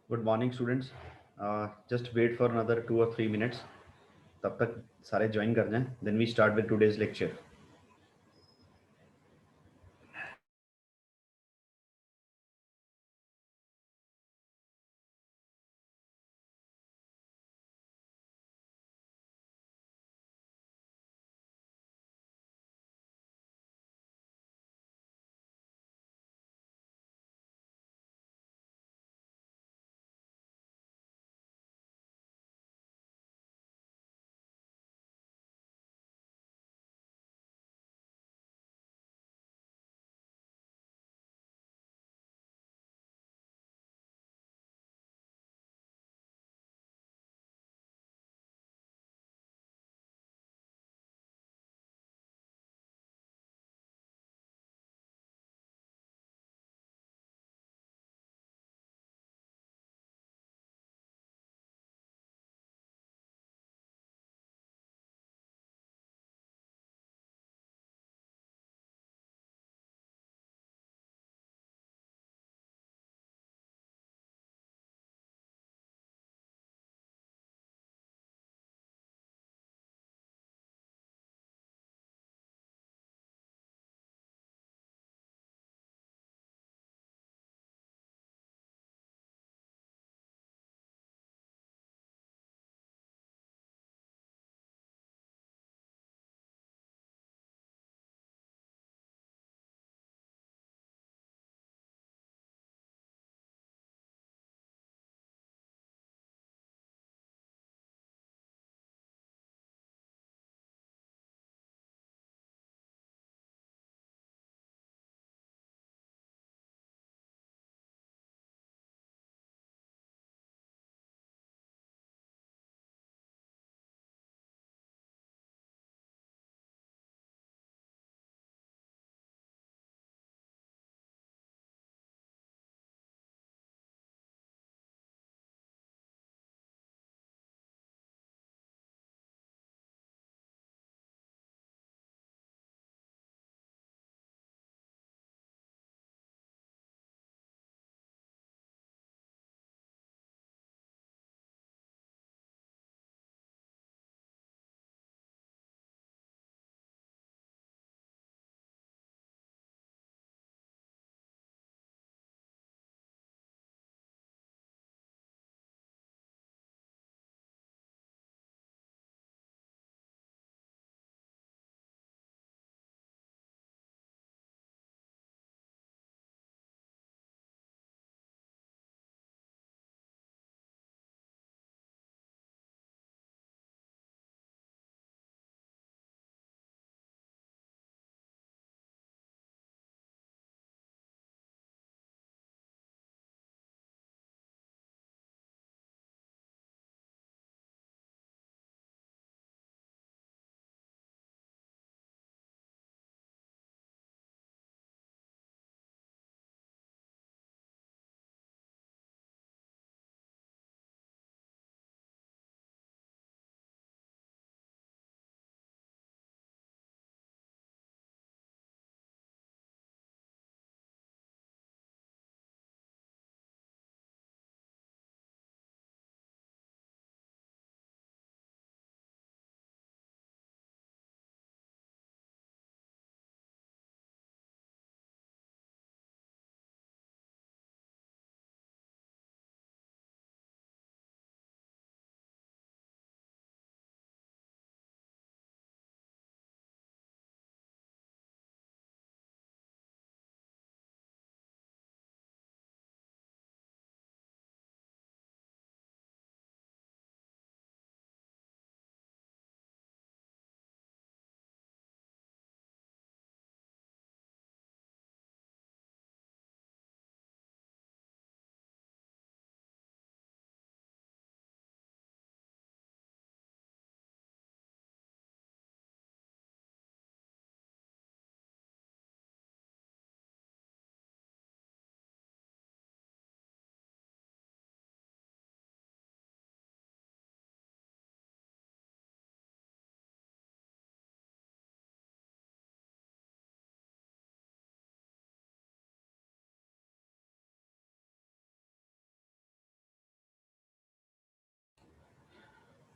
Good morning, students. Just wait for another 2 or 3 minutes. तब तक सारे ज्वाइन कर जाएं. Then we start with today's lecture.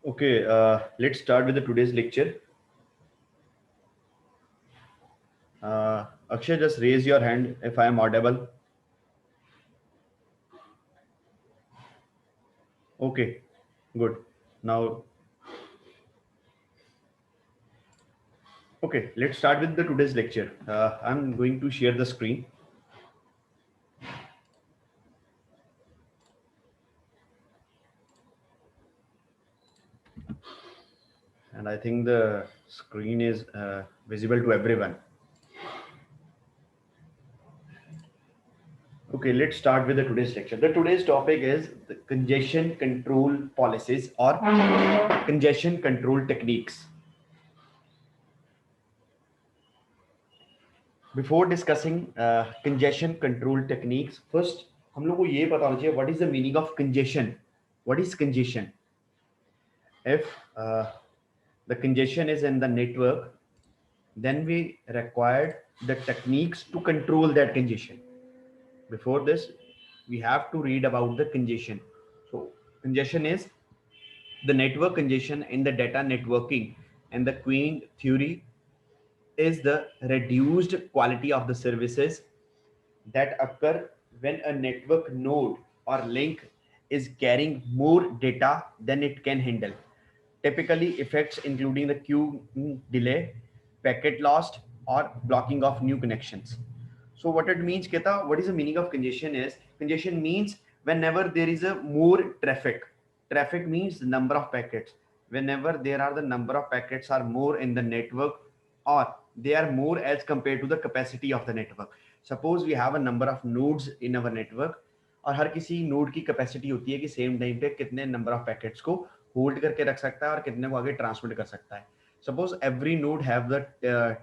Okay, let's start with the today's lecture. Akshay, just raise your hand if I am audible. Okay, good. Now, okay, let's start with the today's lecture. I'm going to share the screen. And I think the screen is visible to everyone. Okay, let's start with the today's lecture. The today's topic is the congestion control policies or congestion control techniques. Before discussing congestion control techniques, first हम लोग को ये पता होना चाहिए what is the meaning of congestion. What is congestion? If the congestion is in the network, then we required the techniques to control that congestion. Before this, we have to read about the congestion. So congestion is the network congestion in the data networking, and the queuing theory is the reduced quality of the services that occur when a network node or link is carrying more data than it can handle. Typically, effects including the queue delay, packet lost, or blocking of new connections. So what it means, Keta, what is the meaning of congestion is, congestion means whenever there is a more traffic. Traffic means the number of packets. Whenever there are the number of packets are more in the network, or they are more as compared to the capacity of the network. Suppose we have a number of nodes in our network, और हर किसी node की capacity होती है कि same time पे कितने number of packets को hold करके रख सकता है और कितने को आगे ट्रांसमिट कर सकता है. Suppose every node have the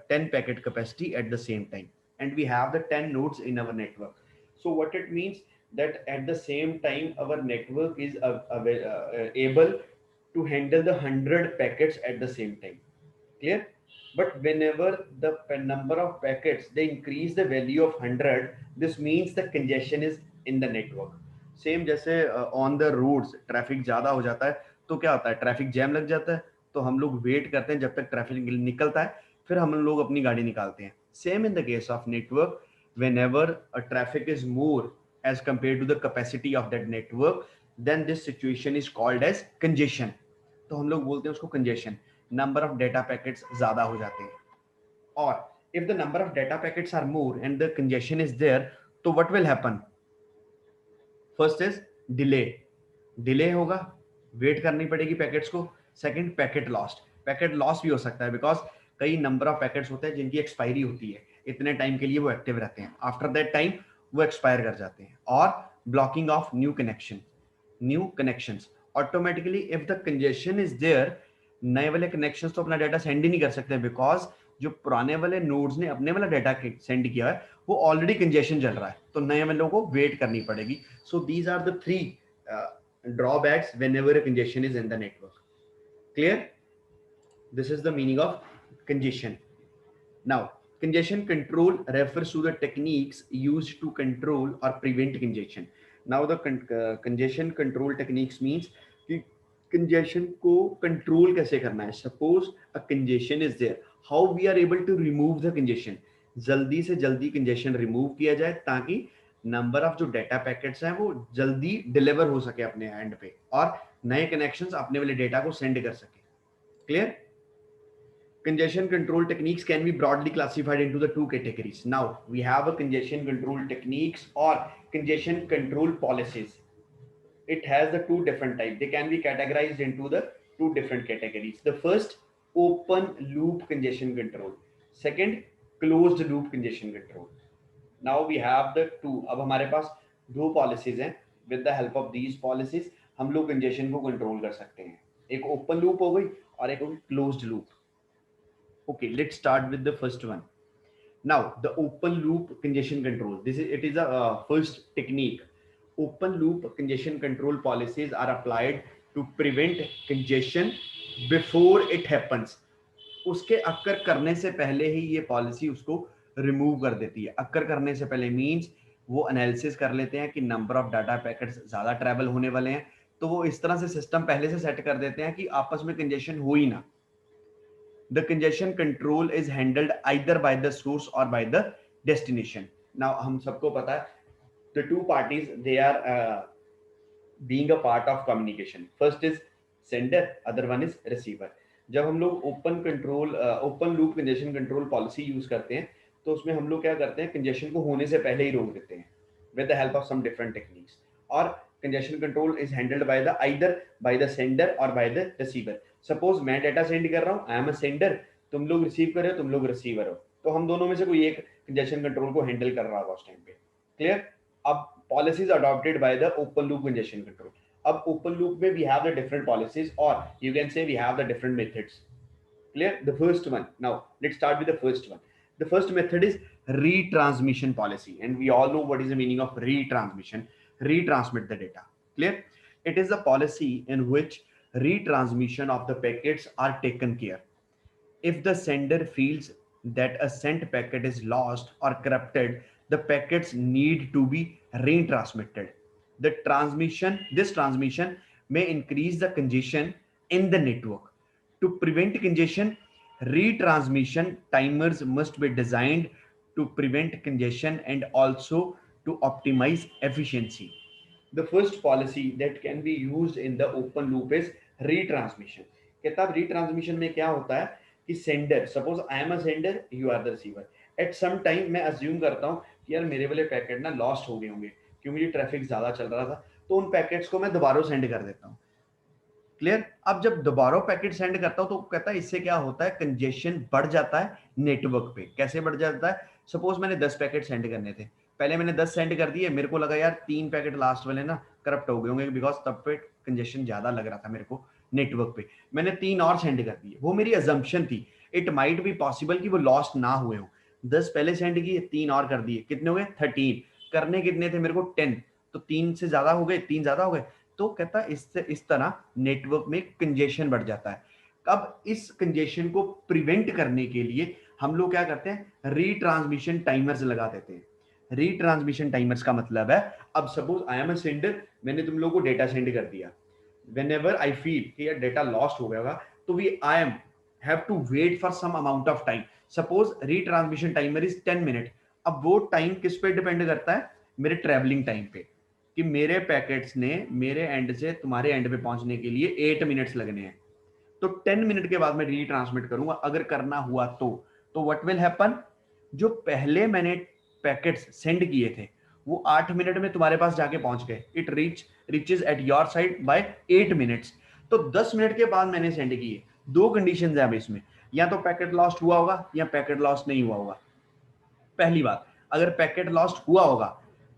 10 packet capacity at the same time, and we have the 10 nodes in our network. So what it means that at the same time our network is able to handle the 100 packets at the same time. Clear? But whenever the number of packets they increase the value of 100, this means the congestion is in the network. Same जैसे on the roads traffic ज्यादा हो जाता है तो क्या होता है, traffic jam लग जाता है, तो हम लोग वेट करते हैं जब तक ट्रैफिक निकलता है, फिर हम लोग अपनी गाड़ी निकालते हैं. Same in the case of network, whenever a traffic is more as compared to the capacity of that network, then this situation is called as congestion. तो हम लोग बोलते हैं उसको congestion. Number of data packets ज्यादा हो जाते हैं. Or if the number of data packets are more and the congestion is there, तो what will happen? First is delay. Delay होगा, वेट करनी पड़ेगी पैकेट्स को. Second, packet lost. Packet loss भी हो सकता है बिकॉज कई नंबर ऑफ पैकेट्स होते हैं जिनकी एक्सपायरी होती है, इतने टाइम के लिए वो एक्टिव रहते हैं, आफ्टर दैट टाइम वो एक्सपायर कर जाते हैं. और blocking of new connections. Automatically if the congestion is there, नए वाले कनेक्शंस तो अपना डाटा सेंड ही नहीं कर सकते बिकॉज जो पुराने वाले नोड्स ने अपने वाला डाटा सेंड किया है वो ऑलरेडी कंजेशन चल रहा है, तो नए वालों को वेट करनी पड़ेगी. So these are the 3 drawbacks whenever a congestion is in the network. Clear? This is the meaning of congestion. Now, congestion control refers to the techniques used to control or prevent congestion. Now, the congestion control techniques means कि congestion को control कैसे करना है. Suppose a congestion is there, how we are able to remove the congestion. जल्दी से जल्दी congestion remove किया जाए ताकि नंबर ऑफ जो डाटा पैकेट्स हैं वो जल्दी डिलीवर हो सके अपने एंड पे और नए कनेक्शंस अपने वाले डेटा को सेंड कर सके. Clear? Congestion control techniques can be broadly classified into the 2 categories. Now we have a congestion control techniques or congestion control policies. It has the 2 different types. They can be categorized into the 2 different categories. The first, open loop congestion control. Second, closed loop congestion control. Now we have the 2. अब हमारे पास 2 policies हैं. With the help of these policies हम लोग congestion को control कर सकते हैं. एक ओपन लूप हो गई और एक हो गई closed loop. Okay, let's start with the first one. Now the open loop congestion control, this is, it is a first technique. Open loop congestion control policies are applied to prevent congestion before it happens. उसके occur करने से पहले ही ये policy उसको remove कर देती है. Occur करने से पहले मींस वो एनालिसिस कर लेते हैं कि नंबर ऑफ डाटा पैकेट्स ज्यादा ट्रैवल होने वाले हैं, तो वो इस तरह से सिस्टम पहले से सेट कर देते हैं कि आपस में कंजेशन हो ही ना. The congestion control is handled either by the source or by the destination. Now हम सबको पता है the two parties they are being a part of communication. First is sender, other one is receiver. जब हम लोग open loop congestion control policy use करते हैं तो उसमें हम लोग क्या करते हैं, कंजेशन को होने से पहले ही रोक देते हैं with the help of some different techniques. और congestion control is handled by the either by the sender or by the receiver. Suppose मैं डेटा सेंड कर रहा हूँ, आई एम अ सेंडर, तुम लोग रिसीव कर रहे हो, तुम लोग रिसीवर हो, तो हम दोनों में से कोई एक कंजेशन कंट्रोल को हैंडल कर रहा होगा उस टाइम पे. क्लियर. अब policies adopted by the open loop congestion control. अब open loop में we have the different policies or you can say we have the different methods. Clear? The first one. Now let's start with the first one. The first method is retransmission policy, and we all know what is the meaning of retransmission. Retransmit the data. Clear? It is a policy in which retransmission of the packets are taken care. If the sender feels that a sent packet is lost or corrupted, the packets need to be retransmitted. This transmission may increase the congestion in the network. To prevent congestion, retransmission timers must be designed to prevent congestion and also to optimize efficiency. The first policy that can be used in the open loop is retransmission. कहता है retransmission में क्या होता है कि sender, suppose I am a sender, you are the receiver, at some time मैं assume करता हूँ कि यार मेरे वाले पैकेट ना लॉस्ट हो गए होंगे क्योंकि ट्रैफिक ज्यादा चल रहा था, तो उन पैकेट्स को मैं दोबारा सेंड कर देता हूँ. क्लियर. अब जब दोबारा पैकेट सेंड करता हूं तो कहता है इससे क्या होता है, कंजेशन बढ़ जाता है नेटवर्क पे. कैसे बढ़ जाता है, सपोज मैंने 10 पैकेट सेंड करने थे, पहले मैंने 10 सेंड कर दिए, मेरे को लगा यार 3 पैकेट लास्ट वाले ना करप्ट हो गए होंगे बिकॉज तब पे कंजेशन ज्यादा लग रहा था मेरे को नेटवर्क पे, मैंने 3 और सेंड कर दिए. वो मेरी अजम्पशन थी, इट माइट बी पॉसिबल कि वो लॉस्ट ना हुए हो. 10 पहले सेंड किए, 3 और कर दिए, कितने हो गए 13. करने कितने थे मेरे को 10, तो 3 से ज्यादा हो गए, 3 ज्यादा हो गए, तो कहता है इससे इस तरह नेटवर्क में कंजेशन बढ़ जाता है. अब इस कंजेशन को प्रिवेंट करने के लिए हम लोग क्या करते हैं, रीट्रांसमिशन टाइमर्स लगा देते हैं. रीट्रांसमिशन टाइमर्स का मतलब है, अब suppose I am a sender, मैंने तुम लोगों को डेटा सेंड कर दिया, whenever I feel कि यार डेटा लॉस्ट हो गया होगा तो we I am have to wait for some amount of time. Suppose retransmission timer is 10 minute. अब वो टाइम किस पे डिपेंड करता है, मेरे ट्रेवलिंग टाइम पे, कि मेरे पैकेट्स ने मेरे एंड से तुम्हारे एंड पे पहुंचने के लिए 8 मिनट्स लगने हैं, तो 10 मिनट के बाद मैं रीट्रांसमिट करूंगा अगर करना हुआ तो व्हाट विल हैपन, जो पहले मैंने पैकेट्स सेंड किए थे वो 8 मिनट में तुम्हारे पास जाके पहुंच गए, it reaches at your side by 8 minutes. तो 10 मिनट के बाद मैंने सेंड किए. दो कंडीशंस है अब इसमें, या तो पैकेट लॉस्ट हुआ होगा या पैकेट लॉस्ट नहीं हुआ होगा. पहली बात, अगर पैकेट लॉस्ट हुआ होगा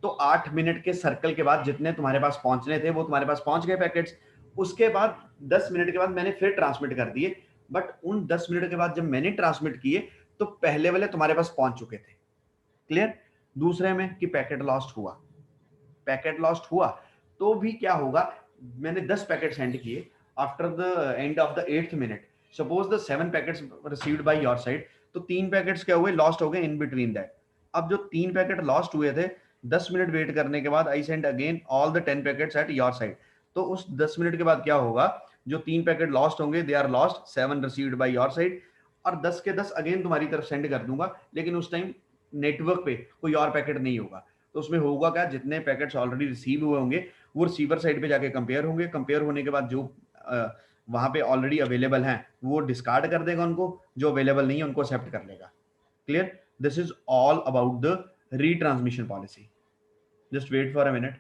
तो 8 मिनट के सर्कल के बाद जितने तुम्हारे पास पहुंचने थे वो तुम्हारे पास पहुंच गए पैकेट्स. उसके बाद 10 मिनट के बाद मैंने फिर ट्रांसमिट कर दिए, बट उन 10 मिनट के बाद जब मैंने ट्रांसमिट किए तो पहले वाले तुम्हारे पास पहुंच चुके थे. क्लियर. दूसरे में कि पैकेट लॉस्ट हुआ, पैकेट लॉस्ट हुआ तो भी क्या होगा, मैंने 10 पैकेट सेंड किए, after the end of the 8th minute suppose the 7 packets received by your side, तो 3 पैकेट्स क्या हुए, लॉस्ट हो गए इन बिटवीन दैट. अब जो 3 पैकेट लॉस्ट हुए थे, 10 मिनट वेट करने के बाद I send again all the 10 packets at your side. तो उस 10 मिनट के बाद क्या होगा, जो 3 पैकेट लॉस्ट होंगे they are lost, 7 received by your side, और 10 के 10 अगेन तुम्हारी तरफ सेंड कर दूंगा, लेकिन उस टाइम नेटवर्क पे कोई और पैकेट नहीं होगा. तो उसमें होगा क्या, जितने पैकेट्स ऑलरेडी रिसीव हुए होंगे वो रिसीवर साइड पे जाके कंपेयर होंगे, कंपेयर होने के बाद जो वहां पे ऑलरेडी अवेलेबल हैं वो डिस्कार्ड कर देगा उनको, जो अवेलेबल नहीं है उनको एक्सेप्ट कर लेगा. Clear. This is all about the retransmission policy. Just wait for a minute.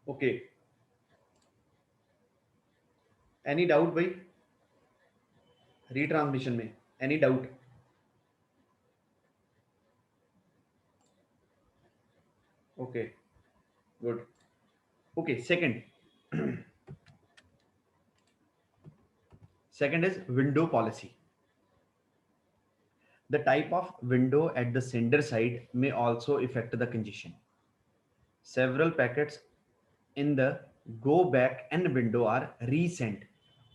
Okay, any doubt भाई रीट्रांसमिशन में, any doubt? Okay, good. Okay, second second is window policy. The type of window at the sender side may also affect the congestion. Several packets in the go back and window are resent,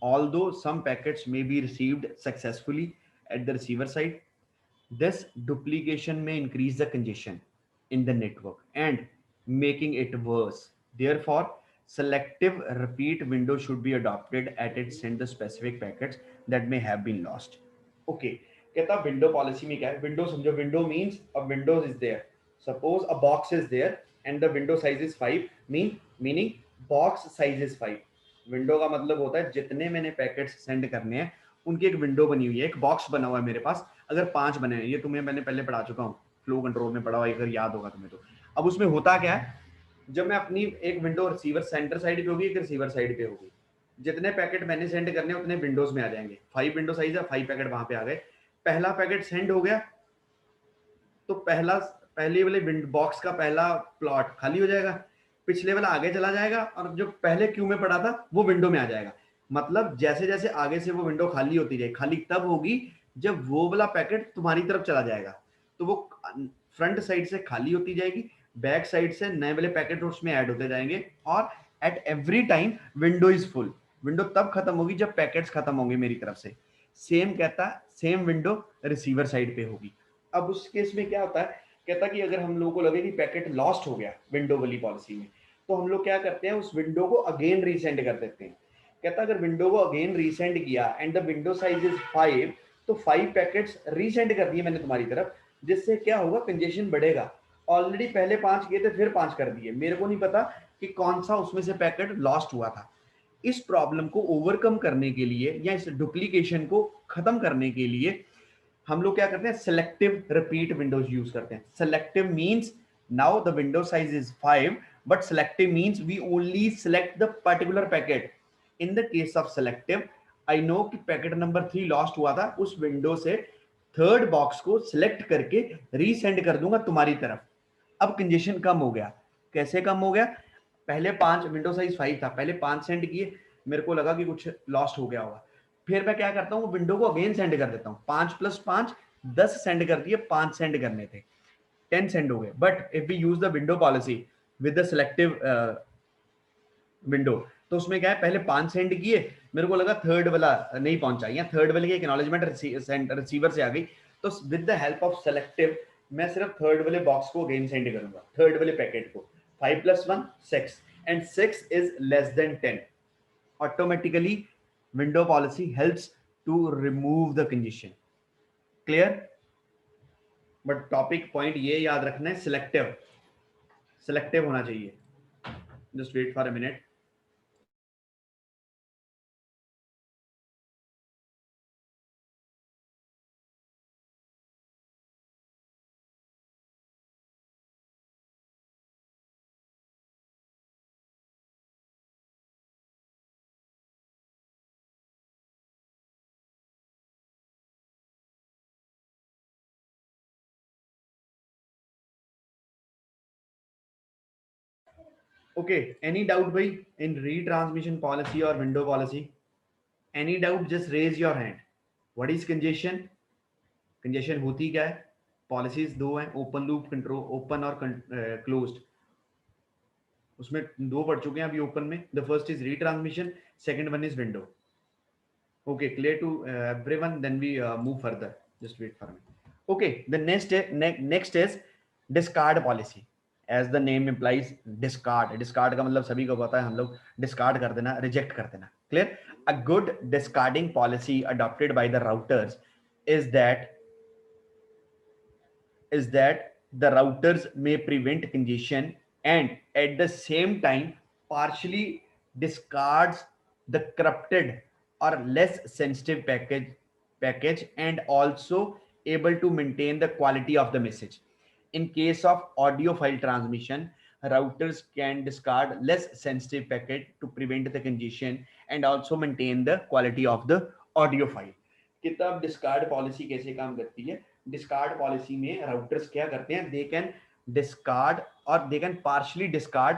although some packets may be received successfully at the receiver side. This duplication may increase the congestion in the network and making it worse. Therefore, selective repeat window should be adopted at it send the specific packets that may have been lost. Okay, कहता window policy में क्या है? Window समझो, window means a windows is there, suppose a box is there and the window size is 5, meaning box size is 5। Window का मतलब होता है जितने मैंने पैकेट्स सेंड करने हैं उनकी एक विंडो बनी हुई है, एक बॉक्स बना हुआ है मेरे पास। अगर 5 बने हैं, ये तुम्हें मैंने पहले पढ़ा चुका हूँ, फ्लो कंट्रोल में पढ़ा हुआ, अगर याद होगा तुम्हें तो। अब उसमें होता क्या है, जब मैं अपनी एक विंडो रिसीवर सेंटर साइड पे होगी, एक रिसीवर साइड पे होगी, जितने पैकेट मैंने सेंड करने उतने विंडोज में आ जाएंगे। 5 विंडो साइज है, 5 पैकेट वहां पे आ गए। पहला पैकेट सेंड हो गया तो पहले वाले बॉक्स का पहला प्लॉट खाली हो जाएगा, पिछले वाला आगे चला जाएगा और जो पहले क्यू में पड़ा था वो विंडो में आ जाएगा। मतलब जैसे जैसे आगे से वो विंडो खाली होती जाएगी, खाली तब होगी जब वो वाला पैकेट तुम्हारी तरफ चला जाएगा। तो वो फ्रंट साइड से खाली होती जाएगी, बैक साइड से नए वाले पैकेट उसमें ऐड होते जाएंगे, और at every time window is full. Window तब खत्म होगी जब पैकेट्स खत्म होंगे मेरी तरफ से। सेम कहता है, सेम विंडो रिसीवर साइड पे होगी। अब उस केस में क्या होता है, कहता कि अगर हम लोगों को लगे कि पैकेट लॉस्ट हो गया विंडो वाली पॉलिसी में, तो हम लोग क्या करते हैं, उस विंडो को अगेन रीसेंड कर देते हैं। कहता अगर विंडो को अगेन रीसेंड किया and the window size is 5, तो 5 पैकेट्स रीसेंड कर दिए मैंने तुम्हारी तरफ, जिससे क्या होगा, कंजेशन बढ़ेगा। ऑलरेडी पहले 5 किए थे, फिर 5 कर दिए, मेरे को नहीं पता कि कौन सा उसमें से पैकेट लॉस्ट हुआ था। इस प्रॉब्लम को ओवरकम करने के लिए या इस डुप्लीकेशन को खत्म करने के लिए हम लोग क्या करते हैं, सिलेक्टिव रिपीट विंडोज यूज करते हैं। Selective means now the window size is 5, but selective means we only select the particular packet. In the case of selective, I know कि पैकेट नंबर 3 लॉस्ट हुआ था, उस विंडो से third box को select करके resend कर दूंगा तुम्हारी तरफ। अब कंजेशन कम हो गया। कैसे कम हो गया, पहले 5, विंडो साइज 5 था, पहले 5 सेंड किए, मेरे को लगा कि कुछ लॉस्ट हो गया होगा, फिर मैं क्या करता हूँ, विंडो को अगेन सेंड कर देता हूँ। 5 + 5 10 सेंड कर दिए, 5 सेंड करने थे, 10 सेंड हो गए। But if we use the window policy with the selective window, तो उसमें क्या है, पहले 5 सेंड किए, मेरे को लगा थर्ड वाला नहीं पहुंचा, या थर्ड वाले की एक्नॉलेजमेंट रिसीवर से आ गई, तो with the help of selective मैं सिर्फ थर्ड वाले बॉक्स को अगेन सेंड करूंगा, थर्ड वाले पैकेट को। 5 + 1 6 and 6 is less than 10। Automatically window policy helps to remove the congestion. Clear? But topic point ये याद रखना है, सिलेक्टिव, सिलेक्टिव होना चाहिए। Just wait for a minute. Okay, any doubt bhai in retransmission policy or window policy? Any doubt, just raise your hand. What is congestion? Congestion होती क्या है? Policies दो हैं, ओपन लूप कंट्रोल, ओपन और closed. उसमें दो पढ़ चुके हैं अभी ओपन में। The first is retransmission, second one is window. Okay, clear to everyone, then we move further. Just wait for me. Okay, the next is discard policy. As the name implies, discard का मतलब सभी को पता है, हम लोग discard कर देना, reject कर देना। Clear? A good discarding policy adopted by the routers is that the routers may prevent congestion and at the same time partially discards the corrupted or less sensitive package and also able to maintain the quality of the message. In case of audio file transmission, routers can discard less sensitive packet to prevent the congestion and also maintain the quality of the audio file. किताब discard policy कैसे काम करती है? Discard policy में routers क्या करते हैं? They can discard और दे कैन पार्शली डिस्कार्ड.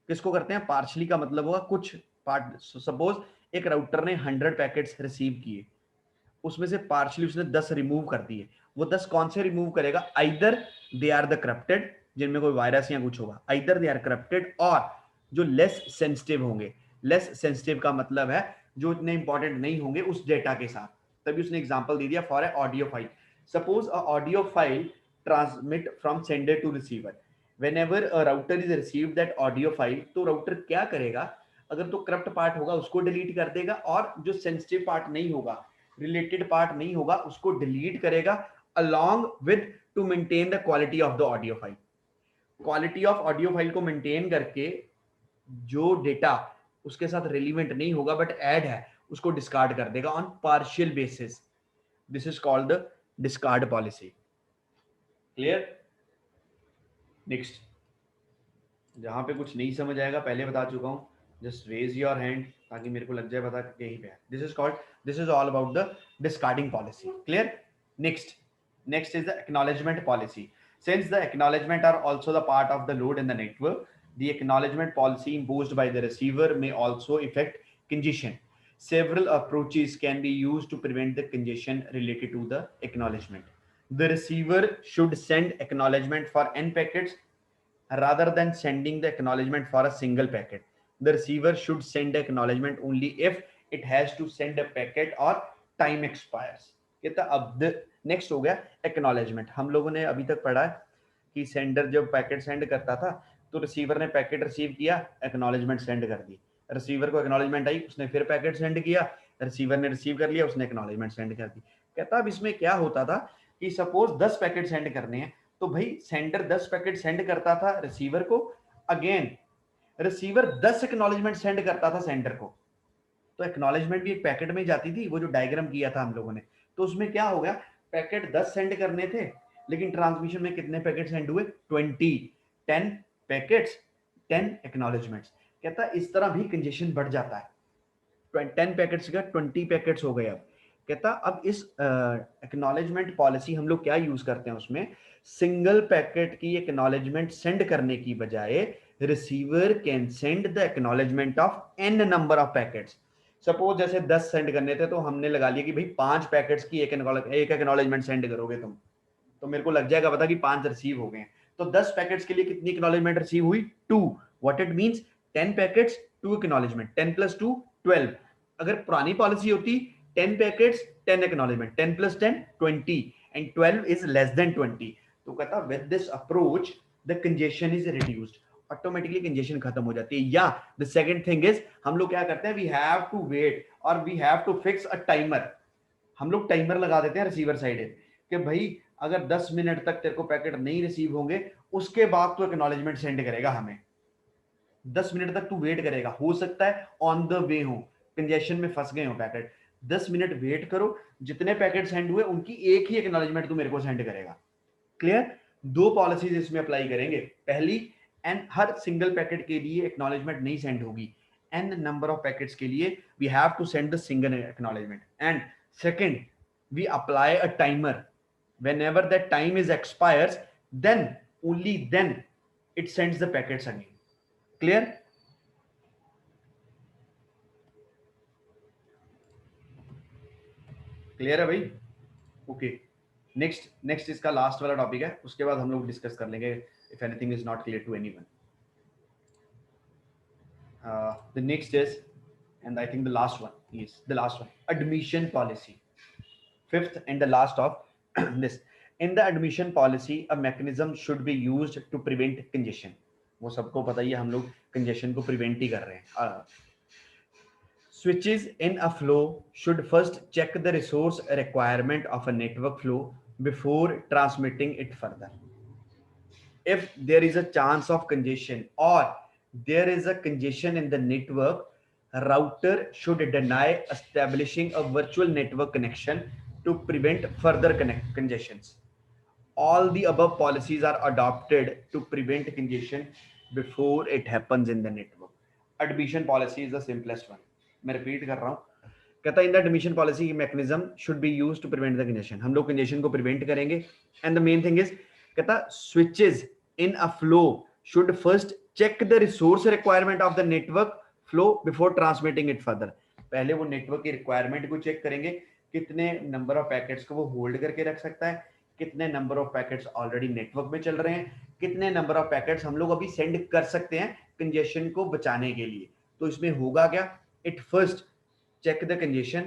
किसको करते हैं? पार्शली का मतलब होगा कुछ पार्ट. सपोज एक राउटर ने 100 पैकेट्स रिसीव किए, उसमें से पार्शली उसने 10 रिमूव कर दिए. वो 10 कौन से रिमूव करेगा? Either they are the corrupted, जिनमें कोई वायरस या कुछ होगा, आइदर दे आर करप्टेड, और जो लेस सेंसिटिव होंगे. लेस सेंसिटिव का मतलब है जो इतने इंपॉर्टेंट नहीं होंगे उस डेटा के साथ. तभी उसने एग्जांपल दे दिया for a audio file. Suppose a audio file transmit from sender to receiver. Whenever a router is received that audio file, तो राउटर क्या करेगा? अगर तो करप्ट पार्ट होगा उसको डिलीट कर देगा, और जो सेंसिटिव पार्ट नहीं होगा, रिलेटेड पार्ट नहीं होगा, उसको डिलीट करेगा along with to maintain the quality of the audio file. Quality of audio file को मेंटेन करके जो डेटा उसके साथ रिलेवेंट नहीं होगा बट ऐड है, उसको डिस्कार्ड कर देगा on partial basis. This is called the discard policy. Clear? Next, जहां पे कुछ नहीं समझ आएगा पहले बता चुका हूं, जस्ट रेज योर हैंड ताकि मेरे को लग जाए पता कि यहीं पे है. This is all about the discarding policy. Clear? Next is the acknowledgement policy. Since the acknowledgement are also the part of the load in the network, the acknowledgement policy imposed by the receiver may also affect congestion. Several approaches can be used to prevent the congestion related to the acknowledgement. The receiver should send acknowledgement for n packets rather than sending the acknowledgement for a single packet. The receiver should send acknowledgement only if it has to send a packet or time expires. कहता अब next हो गया acknowledgement. हम लोगों ने अभी तक पढ़ा है कि सेंडर जब पैकेट सेंड करता था तो रिसीवर ने पैकेट रिसीव किया, एक्नॉलेजमेंट सेंड कर दी. रिसीवर को एक्नॉलेजमेंट आई, उसने फिर पैकेट सेंड किया, रिसीवर ने रिसीव कर लिया, उसने एक्नॉलेजमेंट सेंड कर दी. कहता अब इसमें क्या होता था कि सपोज 10 पैकेट सेंड करने हैं, तो भाई सेंडर 10 पैकेट सेंड करता था रिसीवर को, अगेन रिसीवर 10 एक्नॉलेजमेंट सेंड करता था सेंडर को. तो एक्नॉलेजमेंट भी एक पैकेट में जाती थी. वो जो डायग्राम किया था हम लोगों ने, तो उसमें क्या हो गया, पैकेट 10 सेंड करने थे लेकिन ट्रांसमिशन में कितने पैकेट सेंड हुए? 20. 10 पैकेट्स 10 एक्नॉलेजमेंट्स. कहता इस तरह भी कंजेशन बढ़ जाता है. 10 पैकेट्स का 20 पैकेट्स हो गए. अब कहता अब इस एक्नॉलेजमेंट पॉलिसी हम लोग क्या यूज करते हैं, उसमें सिंगल पैकेट की एक्नॉलेजमेंट सेंड करने की बजाय receiver can send the acknowledgement of n number of packets. Suppose जैसे 10 सेंड करने थे तो हमने लगा लिया कि भाई 5 पैकेट्स की एक एक्नॉलेजमेंट सेंड करोगे तुम, तो मेरे को लग जाएगा पता कि 5 रिसीव हो गए. तो 10 पैकेट्स के लिए कितनी एक्नॉलेजमेंट रिसीव हुई? 2. What it means 10 packets 2 acknowledgement. 10 + 2 12. अगर पुरानी पॉलिसी होती 10 packets 10 acknowledgement, 10 + 10 20 and 12 is less then 20. तो कहता with this approach the congestion is reduced. Automatically congestion खत्म हो जाती है. या द सेकंड थिंग इज हम लोग क्या करते हैं, वी हैव टू वेट और we have to fix a timer. हम लोग टाइमर लगा देते हैं रिसीवर साइड कि भाई अगर 10 मिनट तक तेरे को पैकेट नहीं रिसीव होंगे उसके बाद तो एक्नॉलेजमेंट सेंड करेगा हमें. 10 मिनट तक तू वेट करेगा. हो सकता है ऑन द वे हो, कंजेशन में फंस गए हो पैकेट, 10 मिनट वेट करो, जितने पैकेट सेंड हुए उनकी एक ही एक्नॉलेजमेंट तू मेरे को सेंड करेगा. क्लियर? 2 पॉलिसीज इसमें अप्लाई करेंगे. पहली, एंड हर सिंगल पैकेट के लिए एक्नॉलेजमेंट नहीं सेंड होगी. n नंबर ऑफ पैकेट्स के लिए we have to send the single acknowledgement. And second, we apply a timer. whenever that time is expires, then only then it sends the packets again. Clear? Clear है भाई? Okay. Next इसका last वाला topic है, उसके बाद हम लोग discuss कर लेंगे if anything is not clear to anyone. The next is, and I think the last one, admission policy. Fifth and the last of this. In the admission policy, a mechanism should be used to prevent congestion. वो सबको पता ही है, हम लोग congestion को prevent ही कर रहे हैं. Switches in a flow should first check the resource requirement of a network flow before transmitting it further. If there is a chance of congestion or there is a congestion in the network, router should deny establishing a virtual network connection to prevent further congestions. All the above policies are adopted to prevent congestion before it happens in the network. Admission policy is the simplest one. मैं repeat कर रहा हूँ, कहता है in the admission policy mechanism should be used to prevent the congestion. हम लोग congestion को prevent करेंगे. And the main thing is, कहता switches in a flow should first check the resource requirement of the network flow before transmitting it further. पहले वो network की requirement को check करेंगे, कितने नंबर ऑफ पैकेट्स को वो होल्ड करके रख सकता है, कितने number of packets already network में चल रहे हैं, कितने नंबर ऑफ पैकेट्स हम लोग अभी सेंड कर सकते हैं कंजेशन को बचाने के लिए. तो इसमें होगा क्या, it first check the congestion.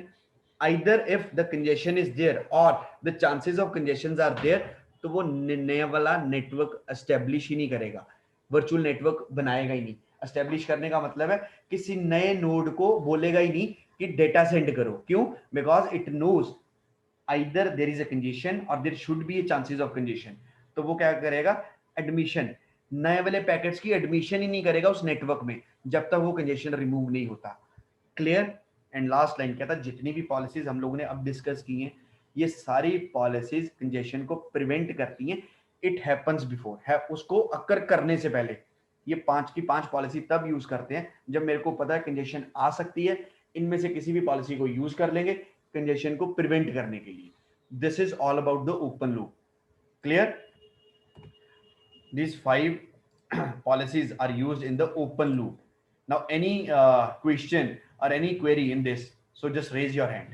Either if the congestion is there or the chances of congestions are there, तो वो नया वाला नेटवर्क एस्टेब्लिश ही नहीं करेगा, वर्चुअल नेटवर्क बनाएगा ही नहीं. एस्टेब्लिश करने का मतलब है किसी नए नोड को बोलेगा ही नहीं कि डेटा सेंड करो. क्यों? Because it knows either there is a congestion or there should be a chances of congestion. तो वो क्या करेगा, एडमिशन, नए वाले पैकेट्स की एडमिशन ही नहीं करेगा उस नेटवर्क में जब तक वो कंजेशन रिमूव नहीं होता. क्लियर? एंड लास्ट लाइन कहता है जितनी भी पॉलिसीज हम लोगों ने अब डिस्कस की हैं, ये सारी पॉलिसीज कंजेशन को प्रिवेंट करती हैं. इट हैपन्स बिफोर है, उसको अकर करने से पहले. ये 5 की 5 पॉलिसी तब यूज करते हैं जब मेरे को पता है कंजेशन आ सकती है. इनमें से किसी भी पॉलिसी को यूज कर लेंगे कंजेशन को प्रिवेंट करने के लिए. This is all about the open loop. Clear? These 5 policies are used in the open loop. Now any question or any query in this, so just raise your hand.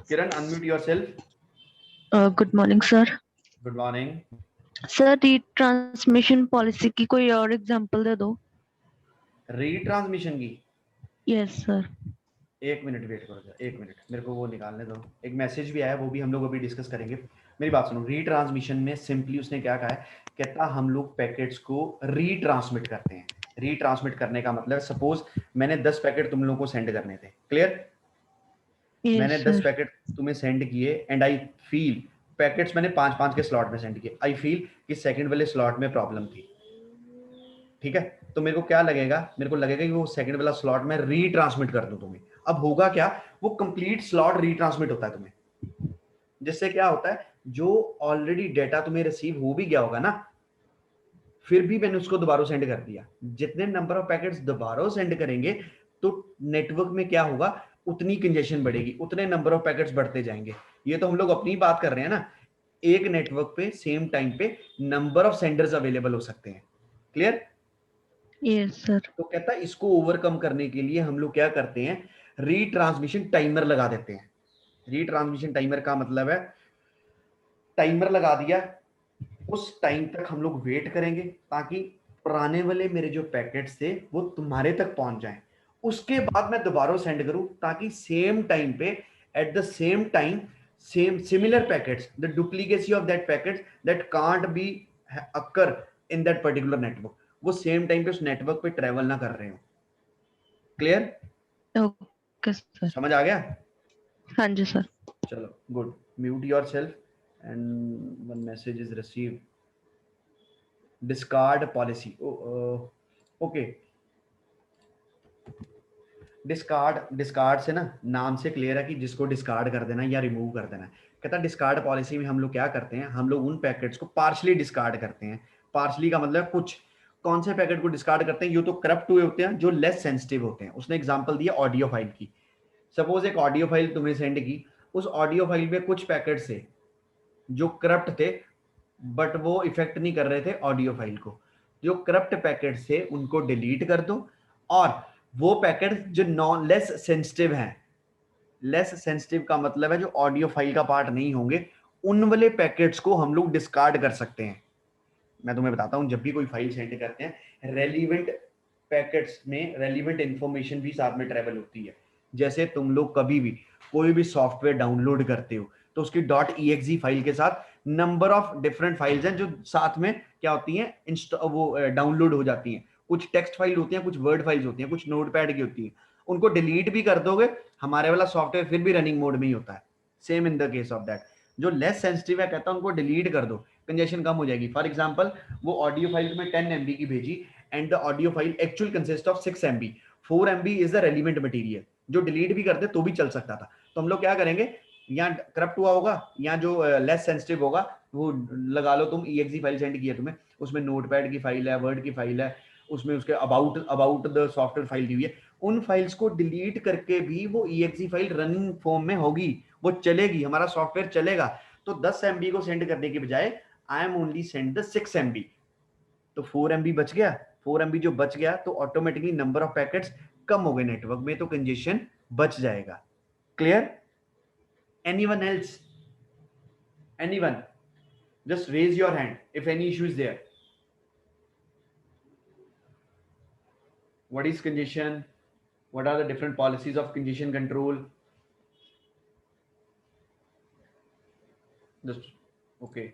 Kiran, unmute yourself. Good morning, sir. Good morning. Sir, retransmission policy की कोई और example दे दो. Retransmission की? Yes, sir. एक minute wait करो, 1 minute, मेरे को वो निकालने दो. एक मैसेज भी आया, वो भी हम लोग अभी डिस्कस करेंगे. मेरी बात सुनो. रीट्रांसमिशन में सिंपली उसने क्या कहा है, कहता हम लोग पैकेट्स को रीट्रांसमिट करते हैं. रीट्रांसमिट करने का मतलब, सपोज मैंने 10 पैकेट तुम लोगों को सेंड करने थे. क्लियर? Yes, मैंने sir. 10 पैकेट तुम्हें सेंड किए एंड आई फील पैकेट्स मैंने 5-5 के स्लॉट में सेंड किए. आई फील कि सेकंड वाले स्लॉट में प्रॉब्लम थी. ठीक है? तो मेरे को क्या लगेगा, मेरे को लगेगा कि वो सेकंड वाला स्लॉट में रीट्रांसमिट कर दूं तुम्हें. अब होगा क्या, वो कंप्लीट स्लॉट रीट्रांसमिट होता है तुम्हें. जिससे क्या होता है, जो ऑलरेडी डेटा तुम्हें रिसीव हो भी गया होगा ना, फिर भी मैंने उसको दोबारा सेंड कर दिया. जितने नंबर ऑफ पैकेट्स दोबारा सेंड करेंगे तो नेटवर्क में क्या होगा, उतनी कंजेशन बढ़ेगी, उतने नंबर ऑफ पैकेट्स बढ़ते जाएंगे. ये तो हम लोग अपनी बात कर रहे हैं ना. एक नेटवर्क पे सेम टाइम पे नंबर ऑफ सेंडर्स अवेलेबल हो सकते हैं. क्लियर? Yes, sir. तो कहता है इसको ओवरकम करने के लिए हम लोग क्या करते हैं, रीट्रांसमिशन टाइमर लगा देते हैं. रीट्रांसमिशन टाइमर का मतलब है, टाइमर लगा दिया, उस टाइम तक हम लोग वेट करेंगे ताकि पुराने वाले मेरे जो पैकेट्स थे वो तुम्हारे तक पहुंच जाएं. उसके बाद मैं दोबारा सेंड करूं ताकि सेम टाइम पे, at the same time, same similar packets, the duplicacy of that packets that can't be occur in that particular network, वो सेम टाइम पे उस नेटवर्क पे ट्रेवल ना कर रहे हो. क्लियर? Okay, sir. समझ आ गया? हाँ जी, sir. चलो, good. Mute yourself and one message is received. Discard policy. Okay. Discard से ना, नाम से क्लियर है कि जिसको डिस्कार्ड कर देना या रिमूव कर देना. कहता डिस्कार्ड पॉलिसी में हम लोग क्या करते हैं, हम लोग उन पैकेट्स को पार्शली डिस्कार्ड करते हैं. पार्शली का मतलब कुछ. कौन से पैकेट को डिस्कार्ड करते हैं, ये तो करप्ट हुए होते हैं जो लेस सेंसिटिव होते हैं. उसने एग्जांपल दिया ऑडियो फाइल की. सपोज एक ऑडियो फाइल तुम्हें सेंड की, उस ऑडियो फाइल में कुछ पैकेट से जो करप्ट थे बट वो इफेक्ट नहीं कर रहे थे ऑडियो फाइल को. जो करप्ट पैकेट से उनको डिलीट कर दो, और वो पैकेट जो नॉन लेस सेंसिटिव हैं, लेस सेंसिटिव का मतलब है जो ऑडियो फाइल का पार्ट नहीं होंगे, उन वाले पैकेट्स को हम लोग डिस्कार्ड कर सकते हैं. मैं तुम्हें बताता हूं, जब भी कोई फाइल सेंड करते हैं, रेलिवेंट पैकेट्स में रेलिवेंट इंफॉर्मेशन भी साथ में ट्रेवल होती है. जैसे तुम लोग कभी भी कोई भी सॉफ्टवेयर डाउनलोड करते हो तो उसकी .exe फाइल के साथ नंबर ऑफ डिफरेंट फाइल्स हैं जो साथ में क्या होती हैं, वो डाउनलोड हो जाती हैं। कुछ टेक्स्ट फाइल होती हैं, कुछ वर्ड फाइल्स होती हैं, कुछ नोटपैड की होती हैं। उनको डिलीट भी कर दोगे, हमारे वाला सॉफ्टवेयर फिर भी रनिंग मोड में ही होता है। Same in the case of that. जो लेस सेंसिटिव है कहता है उनको डिलीट कर दो, कंजेशन कम हो जाएगी। फॉर एग्जाम्पल वो ऑडियो फाइल में 10 MB की भेजी and the audio file actual consist of 6 MB, 4 MB is the relevant material, जो डिलीट भी करते तो भी चल सकता था। तो हम लोग क्या करेंगे, यहाँ करप्ट हुआ होगा, यहाँ जो लेस सेंसिटिव होगा वो लगा लो तुम, EXE फाइल सेंड की है तुम्हें, उसमें नोटपैड की फाइल है, वर्ड की फाइल है, उसमें उसके अबाउट द सॉफ्टवेयर फाइल दी हुई है। उन फाइल्स को डिलीट करके भी वो EXE फाइल रनिंग फॉर्म में होगी, वो चलेगी, हमारा सॉफ्टवेयर चलेगा। तो 10 MB को सेंड करने के बजाय I am only send the 6 MB, तो 4 MB बच गया। 4 MB जो बच गया तो ऑटोमेटिकली नंबर ऑफ पैकेट्स कम हो गए नेटवर्क में, तो कंजेशन बच जाएगा। Clear? Anyone else? Anyone? Just raise your hand if any issue is there. What is congestion? What are the different policies of congestion control? Just okay.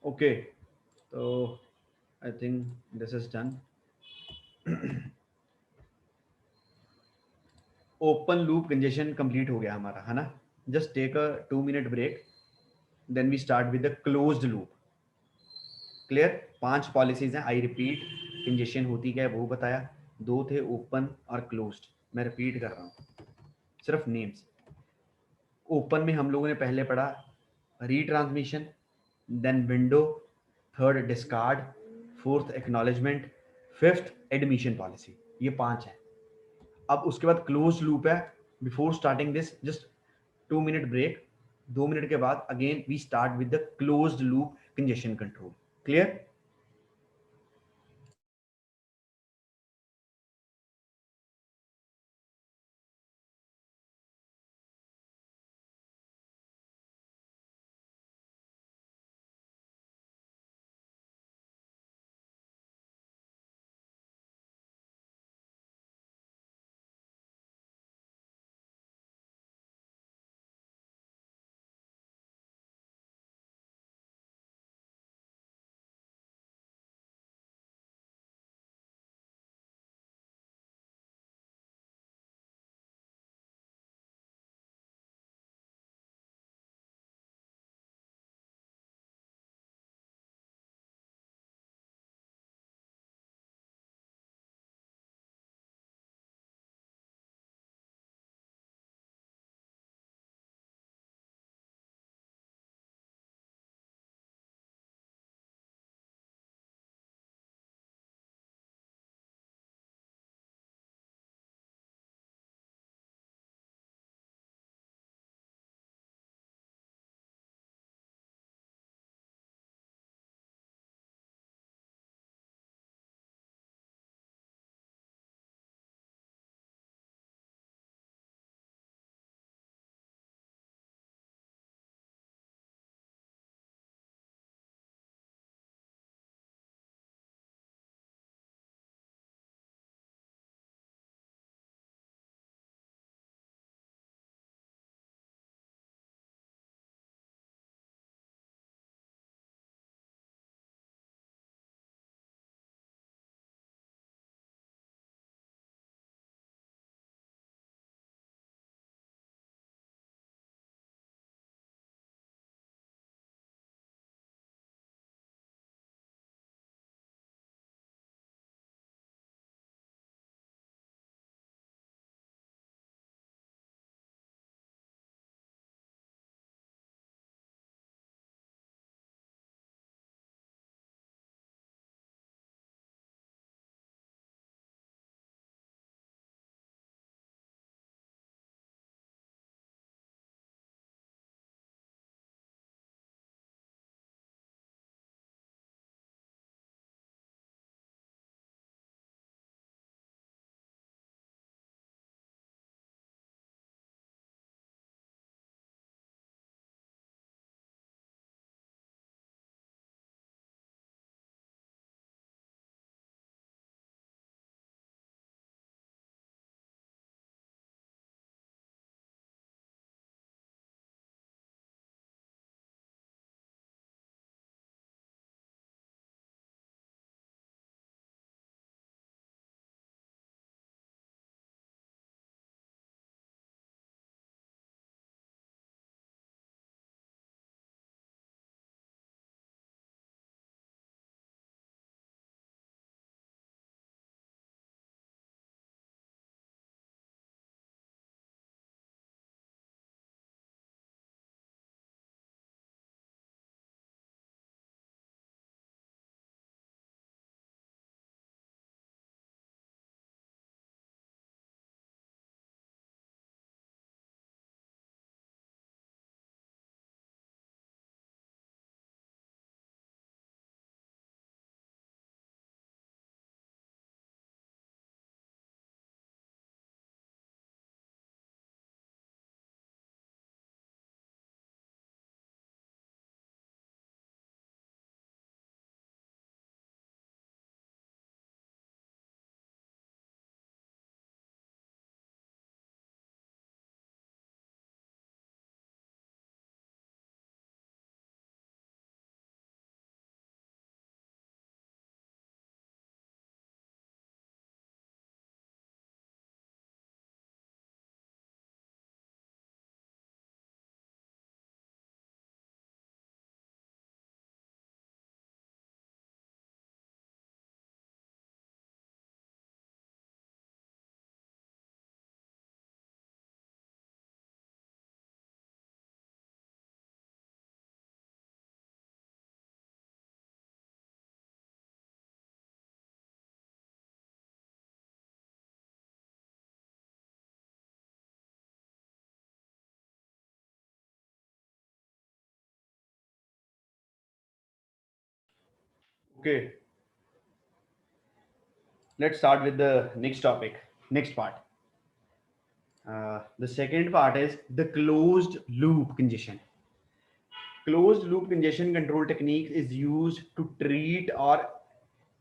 Okay. So I think this is done. Open loop congestion complete हो गया हमारा, है ना? Just take a 2 minute break, then we start with the closed loop. Clear? 5 policies हैं, I repeat. Congestion होती क्या है वो बताया, 2 थे ओपन और क्लोज्ड, मैं रिपीट कर रहा हूँ सिर्फ नेम्स। ओपन में हम लोगों ने पहले पढ़ा retransmission, then window, third discard, fourth acknowledgement, fifth admission policy. ये 5 है। अब उसके बाद क्लोज लूप है। Before starting this just 2 minute break, 2 minute के बाद again we start with the closed loop congestion control. Clear? Okay, let's start with the next topic, next part. The second part is the closed loop congestion. Closed loop congestion control technique is used to treat or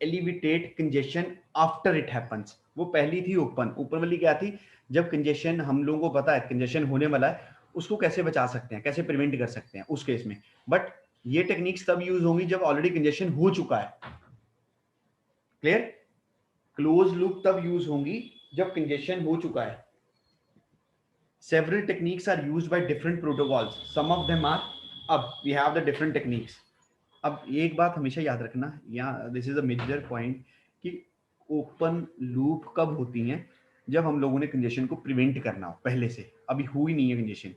alleviate congestion after it happens. वो पहली थी open, ऊपर वाली क्या थी, जब congestion हम लोगों को पता है कंजेशन होने वाला है, उसको कैसे बचा सकते हैं, कैसे प्रिवेंट कर सकते हैं उस केस में. बट ये टेक्निक्स तब यूज होंगी जब ऑलरेडी कंजेशन हो चुका है. क्लियर? क्लोज लूप तब यूज होंगी जब कंजेशन हो चुका है. Several techniques are used by different protocols. Some of them are, अब we have the different techniques. अब एक बात हमेशा याद रखना, यहाँ this is a major point, कि ओपन लूप कब होती हैं, जब हम लोगों ने कंजेशन को प्रिवेंट करना हो पहले से. अभी हुई नहीं है कंजेशन,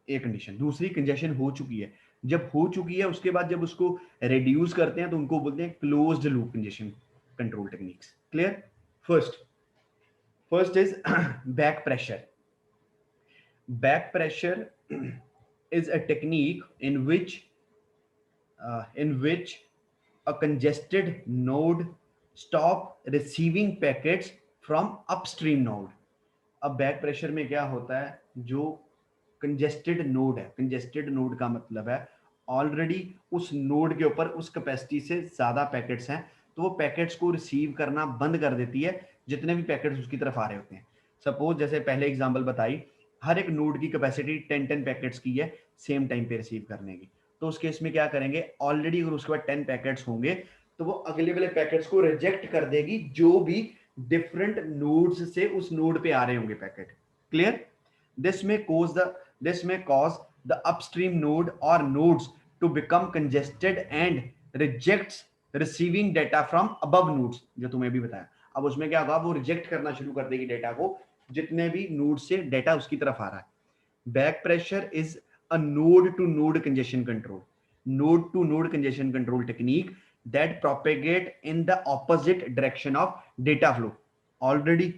एक कंडीशन. दूसरी, कंजेशन हो चुकी है. जब हो चुकी है उसके बाद जब उसको रिड्यूस करते हैं तो उनको बोलते हैं closed loop congestion control techniques. Clear? First is back pressure. Back pressure is a technique in which a congested node stop receiving packets from upstream node. अब बैक प्रेशर में क्या होता है, जो कंजेस्टेड नोड है, कंजेस्टेड नोड का मतलब है ऑलरेडी उस नोड के ऊपर उस कैपेसिटी से ज्यादा पैकेट्स हैं, तो वो पैकेट्स को रिसीव करना बंद कर देती है जितने भी पैकेट्स उसकी तरफ आ रहे होते हैं. सपोज जैसे पहले एग्जांपल बताई, हर एक नोड की कैपेसिटी 10 पैकेट्स की है सेम टाइम पे रिसीव करने की. तो उस केस में क्या करेंगे, ऑलरेडी अगर उसके बाद 10 पैकेट्स होंगे तो वो अगले वाले पैकेट्स को रिजेक्ट कर देगी जो भी डिफरेंट नोड्स से उस नोड पे आ रहे होंगे packet. Clear? This may cause the upstream node or nodes to become congested and rejects receiving data from above nodes, जो तुम्हें भी बताया. अब उसमें क्या होगा, वो रिजेक्ट करना शुरू कर देगी डेटा को जितने भी नोड से डेटा उसकी तरफ आ रहा है. Back pressure is a node to node congestion control. Node to node congestion control technique that propagate in the opposite direction of data flow. Already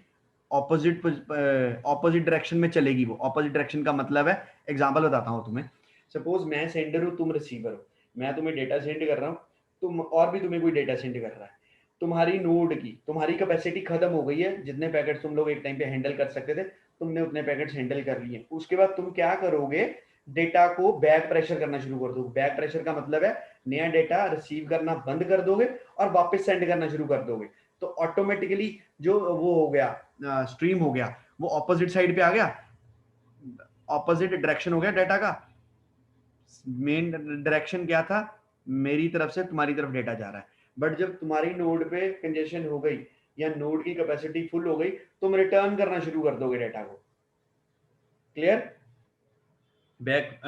opposite direction में चलेगी वो. ऑपोजिट डायरेक्शन का मतलब है, एग्जांपल बताता हूं तुम्हें. सपोज मैं सेंडर हूं, तुम रिसीवर हो, मैं तुम्हें डेटा सेंड कर रहा हूं, तुम और भी तुम्हें कोई डेटा सेंड कर रहा है. तुम्हारी नोड की तुम्हारी कैपेसिटी खत्म हो गई है, जितने पैकेट्स तुम लोग एक टाइम पे हैंडल कर सकते थे तुमने उतने पैकेट्स हैंडल कर लिए. उसके बाद तुम क्या करोगे, डेटा को बैक प्रेशर करना शुरू कर दोगे. बैक प्रेशर का मतलब है नया डेटा रिसीव करना बंद कर दोगे और वापस सेंड करना शुरू कर दोगे. तो ऑटोमेटिकली जो वो हो गया, स्ट्रीम हो गया, वो ऑपोजिट साइड पे आ गया, ऑपोजिट डायरेक्शन हो गया डेटा का. मेन डायरेक्शन क्या था, मेरी तरफ से तुम्हारी तरफ डेटा जा रहा है. बट जब तुम्हारी नोड पे कंजेशन हो गई या नोड की कैपेसिटी फुल हो गई, तुम रिटर्न करना शुरू कर दोगे डेटा को. क्लियर? बैक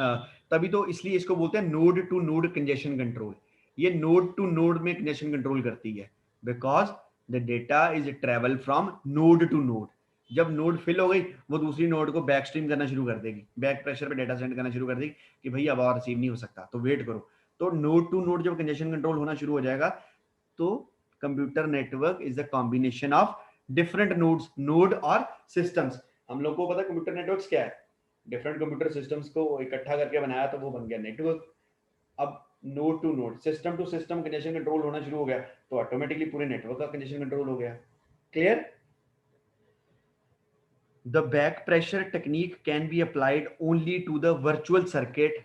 तभी तो इसलिए इसको बोलते हैं node to node congestion control. ये नोड टू नोड में कंजेशन कंट्रोल करती है because the data is travel from node to node. जब नोड फिल हो गई, वो दूसरी नोड को बैक स्ट्रीम करना शुरू कर देगी, बैक प्रेशर पे डेटा सेंड करना शुरू कर देगी कि भाई अब और रिसीव नहीं हो सकता, तो वेट करो. तो नोड टू नोड जब कंजेशन कंट्रोल होना शुरू हो जाएगा, तो computer network is the combination of different nodes, node और सिस्टम्स. हम लोग को पता है कंप्यूटर नेटवर्क्स क्या है, डिफरेंट कंप्यूटर सिस्टम्स को इकट्ठा करके बनाया तो वो बन गया नेटवर्क. अब node to node, system to system congestion control होना शुरू हो गया तो ऑटोमेटिकली पूरे नेटवर्क का कंजेशन कंट्रोल हो गया. Clear? The back pressure technique can be applied only to the virtual circuit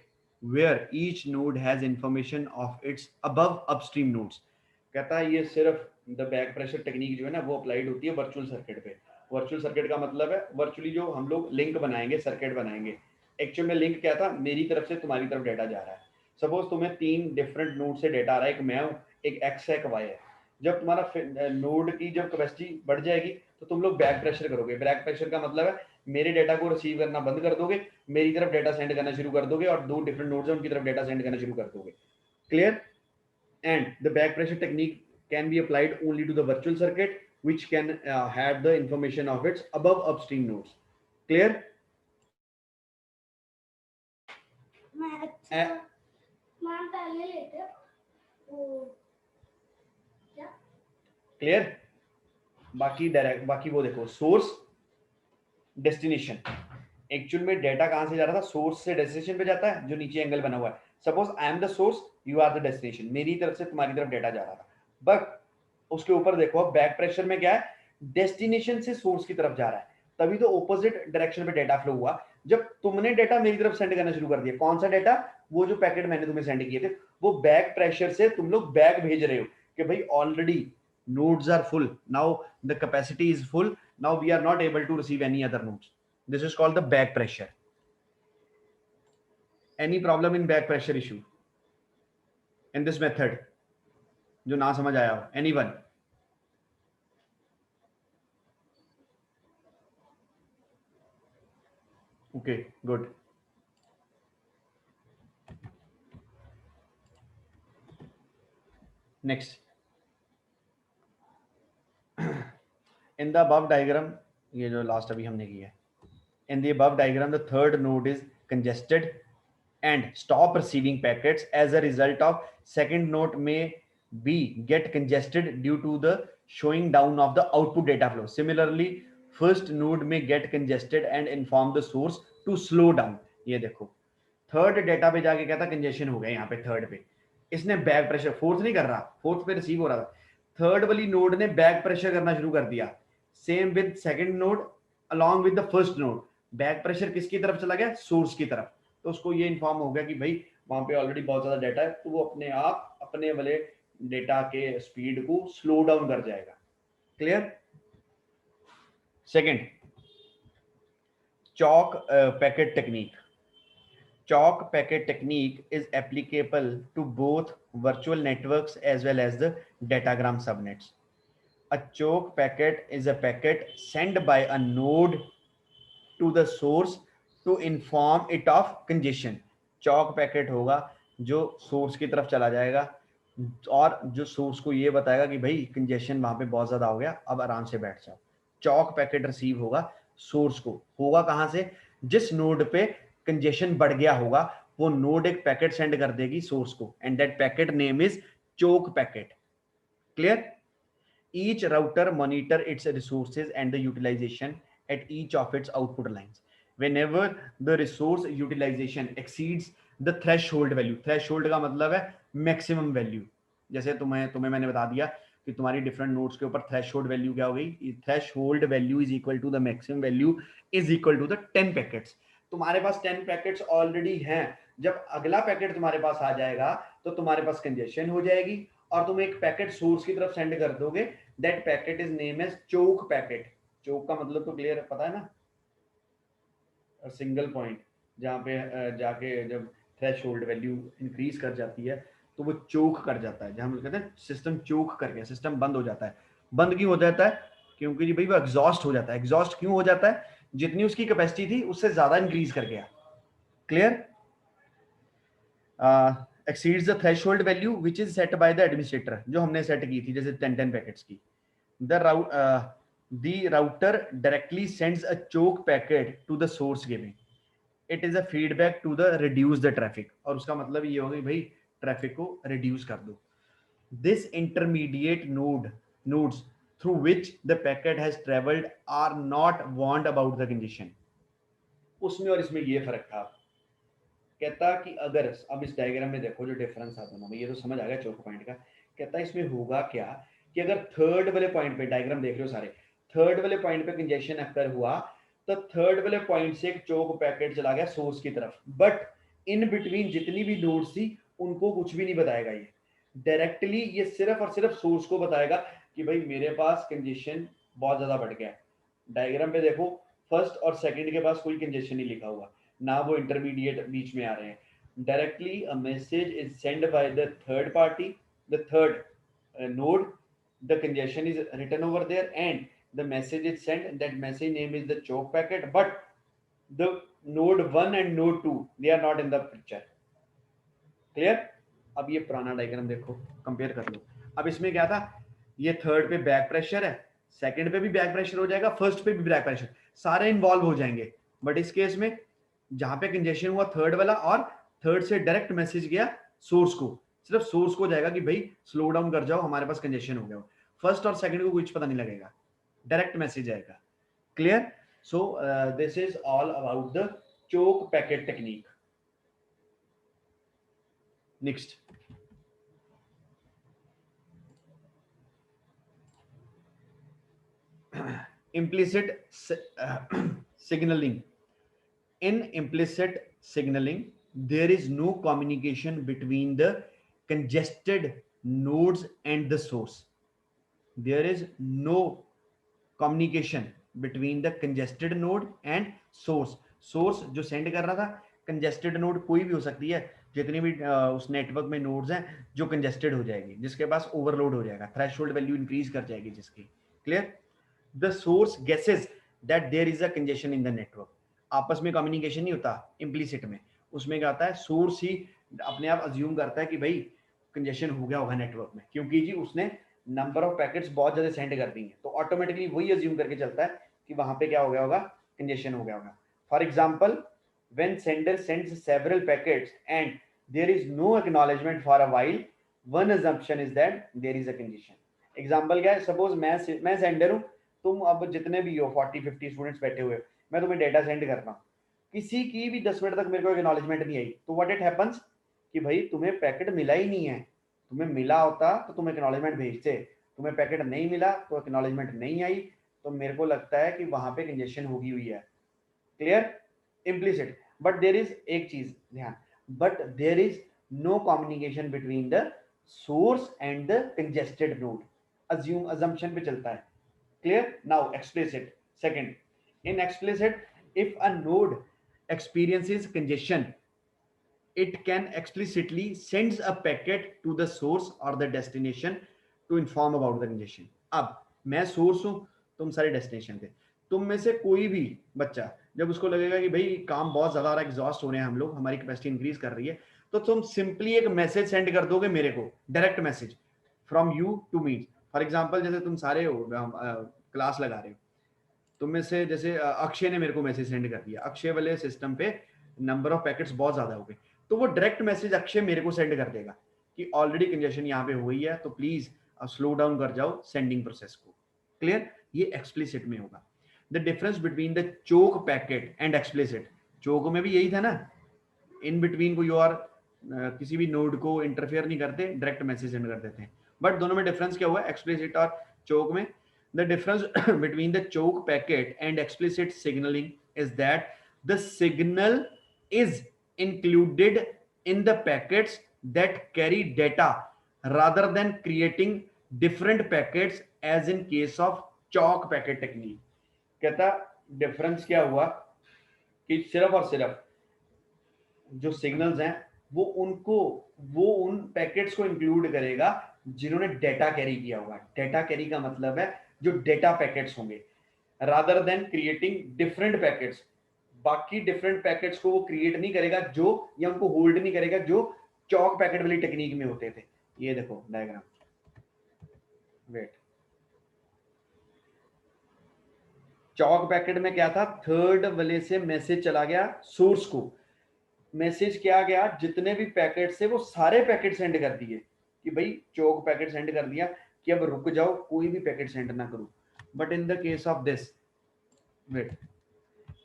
where each node has information of its above upstream nodes. कहता है ये सिर्फ द बैक प्रेशर टेक्निक जो है ना वो अप्लाइड होती है वर्चुअल सर्किट पे. वर्चुअल सर्किट का मतलब है वर्चुअली जो हम लोग लिंक बनाएंगे, सर्किट बनाएंगे. एक्चुअल में लिंक क्या था, मेरी तरफ से तुम्हारी तरफ डेटा जा रहा है. सपोज तुम्हें 3 डिफरेंट नोड से डेटा आ रहा है, एक मैं हूँ, एक एक्स है, एक वाई है. जब तुम्हारा नोड की जब कैपेसिटी बढ़ जाएगी तो तुम लोग बैक प्रेशर करोगे. बैक प्रेशर का मतलब है मेरे डेटा को रिसीव करना बंद कर दोगे, मेरी तरफ डेटा सेंड करना शुरू कर दोगे और 2 डिफरेंट नोड्स हैं उनकी तरफ डेटा सेंड करना शुरू कर दोगे. Clear? And the back pressure technique can be applied only to the virtual circuit which can have the information of its above upstream nodes. Clear? Clear? बाकी वो देखो, सोर्स डेस्टिनेशन. एक्चुअल में data कहां से जा रहा था, सोर्स से डेस्टिनेशन पे जाता है, जो नीचे एंगल बना हुआ है. Suppose I am the source, you are the destination, मेरी तरफ से तुम्हारी तरफ डेटा जा रहा था, बट उसके ऊपर देखो बैक प्रेशर में क्या है, डेस्टिनेशन से सोर्स की तरफ जा रहा है, तभी तो ऑपोजिट डायरेक्शन पे डेटा फ्लो हुआ जब तुमने डेटा मेरी तरफ सेंड करना शुरू कर दिया। कौन सा डेटा? वो जो पैकेट मैंने तुम्हें सेंड किए थे, वो बैक प्रेशर से तुम लोग बैक भेज रहे हो कि भाई already nodes are full, now the capacity is full, now we are not able to receive any other nodes. This is called the back pressure. Any problem in back pressure issue in this method जो ना समझ आया हो? Anyone? Okay, good. Next, in the above diagram, ये जो last अभी हमने किया है, in the above diagram the third node is congested and stop receiving packets. As a result of second node may be get congested due to the showing down of the output data flow. Similarly, first node may get congested and inform the source to slow down. ये देखो third data पे जाके कहता congestion हो गया, यहाँ पे third पे इसने बैक प्रेशर, फोर्थ नहीं कर रहा, फोर्थ पे रिसीव हो रहा था, थर्ड वाली नोड ने बैक प्रेशर करना शुरू कर दिया। Same with second node along with the first node, back pressure किसकी तरफ चला गया? सोर्स की तरफ। तो उसको ये इन्फॉर्म हो गया कि भाई वहां पे ऑलरेडी बहुत ज्यादा डेटा है, तो वो अपने आप अपने वाले डेटा के स्पीड को स्लो डाउन कर जाएगा। Clear? Second, chalk packet technique. Chalk packet technique is applicable to both virtual networks as well as the datagram subnets. A chalk packet is a packet sent by a node to the source to inform it of congestion. Chalk packet होगा जो source की तरफ चला जाएगा और जो source को ये बताएगा कि भाई कंजेशन वहां पे बहुत ज्यादा हो गया, अब आराम से बैठ जाओ। चॉक पैकेट रिसीव होगा सोर्स को, होगा कहां से? जिस नोड पे कंजेशन बढ़ गया होगा वो नोड एक पैकेट सेंड कर देगी सोर्स को, and that packet name is choke packet. Clear? Each router monitor its resources and the utilization at each of its output lines. Whenever the resource utilization exceeds the threshold value, threshold का मतलब है maximum value, जैसे तुम्हें मैंने बता दिया कि तुम्हारी डिफरेंट नोड्स के ऊपर थ्रेशोल्ड वैल्यू क्या हो गई, threshold value is equal to the maximum value is equal to the 10 packets. तुम्हारे पास 10 पैकेट्स ऑलरेडी हैं, जब अगला पैकेट तुम्हारे पास आ जाएगा तो तुम्हारे पास कंजेशन हो जाएगी और तुम एक पैकेट सोर्स की तरफ सेंड कर दोगे, that packet is name as choke packet. Choke का मतलब तो क्लियर पता है ना, सिंगल पॉइंट जहां पे जाके जब थ्रेशोल्ड वैल्यू इंक्रीज कर जाती है तो वो चोक कर जाता है, जहां हम कहते हैं सिस्टम चोक कर गया, सिस्टम बंद हो जाता है। बंद क्यों हो जाता है? क्योंकि जी भाई वो एग्जॉस्ट हो जाता है। एग्जॉस्ट क्यों हो जाता है? जितनी उसकी कैपेसिटी थी उससे ज्यादा इंक्रीज कर गया। Clear? exceeds the threshold value which is set by the administrator, जो हमने सेट की थी जैसे 10 पैकेट्स की। the router directly sends a choke packet to the source giving it is a feedback to the reduce the traffic, और उसका मतलब ये होगा भाई ट्रैफिक को रिड्यूस कर दो। this intermediate nodes through which the packet has traveled are not warned about the congestion। उसमें और इसमें ये फर्क था, कहता कि अगर अब इस डायग्राम में देखो जो डिफरेंस आता है, ये तो समझ आ गया चौक पॉइंट का। कहता है इसमें होगा क्या कि अगर थर्ड वाले पॉइंट पे, डायग्राम देख रहे हो सारे, थर्ड वाले पॉइंट पे कंजेशन अकर हुआ तो थर्ड वाले पॉइंट से एक चोक पैकेट चला गया सोर्स की तरफ, बट इन बिटवीन जितनी भी नोड्स थी उनको कुछ भी नहीं बताएगा ये डायरेक्टली, ये सिर्फ और सिर्फ सोर्स को बताएगा कि भाई मेरे पास कंजेशन बहुत ज्यादा बढ़ गया। डायग्राम पे देखो फर्स्ट और सेकंड के पास कोई कंजेशन नहीं लिखा हुआ, ना वो इंटरमीडिएट बीच में आ रहे हैं। Directly a message is send by the third party, the third node, the congestion is written over there and the message is sent, that message name is the choke packet, but the node 1 and node 2 they are not in the picture। Clear? अब ये पुराना diagram देखो, compare कर लो। अब इसमें क्या था, ये थर्ड पे बैक प्रेशर है, सेकंड पे भी बैक प्रेशर हो जाएगा, फर्स्ट पे भी बैक प्रेशर, सारे इन्वॉल्व हो जाएंगे। बट इस केस में जहां पे कंजेशन हुआ थर्ड वाला, और थर्ड से डायरेक्ट मैसेज गया सोर्स को, सिर्फ सोर्स को जाएगा कि भाई स्लो डाउन कर जाओ हमारे पास कंजेशन हो गया। फर्स्ट और सेकंड को कुछ पता नहीं लगेगा, डायरेक्ट मैसेज आएगा। Clear? So this is all about the choke packet technique. Next, implicit signaling. In implicit signaling, there is no communication between the congested nodes and the source. There is no communication between the congested node and source. Source जो send कर रहा था, congested node कोई भी हो सकती है, जितनी भी उस नेटवर्क में नोड्स हैं जो कंजेस्टेड हो जाएगी, जिसके पास ओवरलोड हो जाएगा, थ्रेशोल्ड वैल्यू इंक्रीज कर जाएगी जिसकी. Clear? The source guesses that there is a congestion in the network. आपस में कम्युनिकेशन नहीं होता इम्प्लीसिट में. उसमें क्या होता है, सोर्स ही अपने आप अज्यूम करता है कि भाई कंजेशन हो गया होगा नेटवर्क में, क्योंकि जी उसने नंबर ऑफ पैकेट्स बहुत ज्यादा सेंड कर दी हैं, तो ऑटोमेटिकली वही अज्यूम करके चलता है कि वहां पे क्या हो गया होगा, कंजेशन हो गया होगा. For example, when sender sends several packets and there is no acknowledgement for a while, one assumption is that there is a congestion. Example क्या है, सपोज मैं सेंडर हूँ, तुम अब जितने भी हो 40-50 स्टूडेंट्स बैठे हुए, मैं तुम्हें डेटा सेंड कर रहा हूँ, किसी की भी 10 मिनट तक मेरे को एक्नॉलेजमेंट नहीं आई, तो व्हाट इट हैपेंस कि भाई तुम्हें पैकेट मिला ही नहीं है. तुम्हें मिला होता तो तुम एक्नॉलेजमेंट भेजते, तुम्हें पैकेट नहीं मिला तो एक्नॉलेजमेंट नहीं आई, तो मेरे को लगता है कि वहां पे कंजेशन होगी हुई है. Clear? Implicit. But there is एक चीज ध्यान, but there is no communication between the source and the congested node. assumption पे चलता है. Clear? Now explicit. Second, in explicit, if a node experiences congestion, it can explicitly sends a packet to the source or the destination to inform about the congestion. अब मैं source हूं, तुम सारे destination थे. तुम में से कोई भी बच्चा जब उसको लगेगा कि भाई काम बहुत ज्यादा आ रहा है, एग्जॉस्ट हो रहे हैं हम लोग, हमारी कैपेसिटी इंक्रीज कर रही है, तो तुम सिंपली एक मैसेज सेंड कर दोगे मेरे को, direct message from you to me. For example, जैसे तुम सारे हो क्लास लगा रहे हो, तुम में से जैसे अक्षय ने मेरे को मैसेज सेंड कर दिया, अक्षय वाले सिस्टम पे नंबर ऑफ पैकेट्स बहुत ज्यादा हो गए, तो वो डायरेक्ट मैसेज अक्षय मेरे को सेंड कर देगा कि ऑलरेडी कंजेशन यहाँ पे हुई है, तो प्लीज स्लो डाउन कर जाओ सेंडिंग प्रोसेस को. क्लियर? ये एक्सप्लिसिट में होगा. The difference between the choke packet and explicit, choke में भी यही था ना, इन बिटवीन कोई और किसी भी नोड को इंटरफेयर नहीं करते, डायरेक्ट मैसेज सेंड कर देते हैं. बट दोनों में डिफरेंस क्या हुआ, एक्सप्लिसिट और चोक में? The difference between the choke packet and explicit signaling is that the signal is included in the packets that carry data rather than creating different packets as in case of chalk packet technique. कहता difference क्या हुआ कि सिर्फ और सिर्फ जो signals हैं वो उन पैकेट्स को इंक्लूड करेगा जिन्होंने डेटा कैरी किया हुआ. डेटा कैरी का मतलब है जो डेटा पैकेट्स होंगे, rather than creating different packets. बाकी डिफरेंट पैकेट्स को वो क्रिएट नहीं करेगा जो, या उनको होल्ड नहीं करेगा जो चौक पैकेट वाली टेक्निक में होते थे. ये देखो डायग्राम, वेट, चौक पैकेट में क्या था, थर्ड वाले से मैसेज चला गया सोर्स को, मैसेज क्या गया, जितने भी पैकेट से वो सारे पैकेट सेंड कर दिए कि भाई चौक पैकेट सेंड कर दिया कि अब रुक जाओ, कोई भी पैकेट सेंड ना करो. But in the case of this, wait,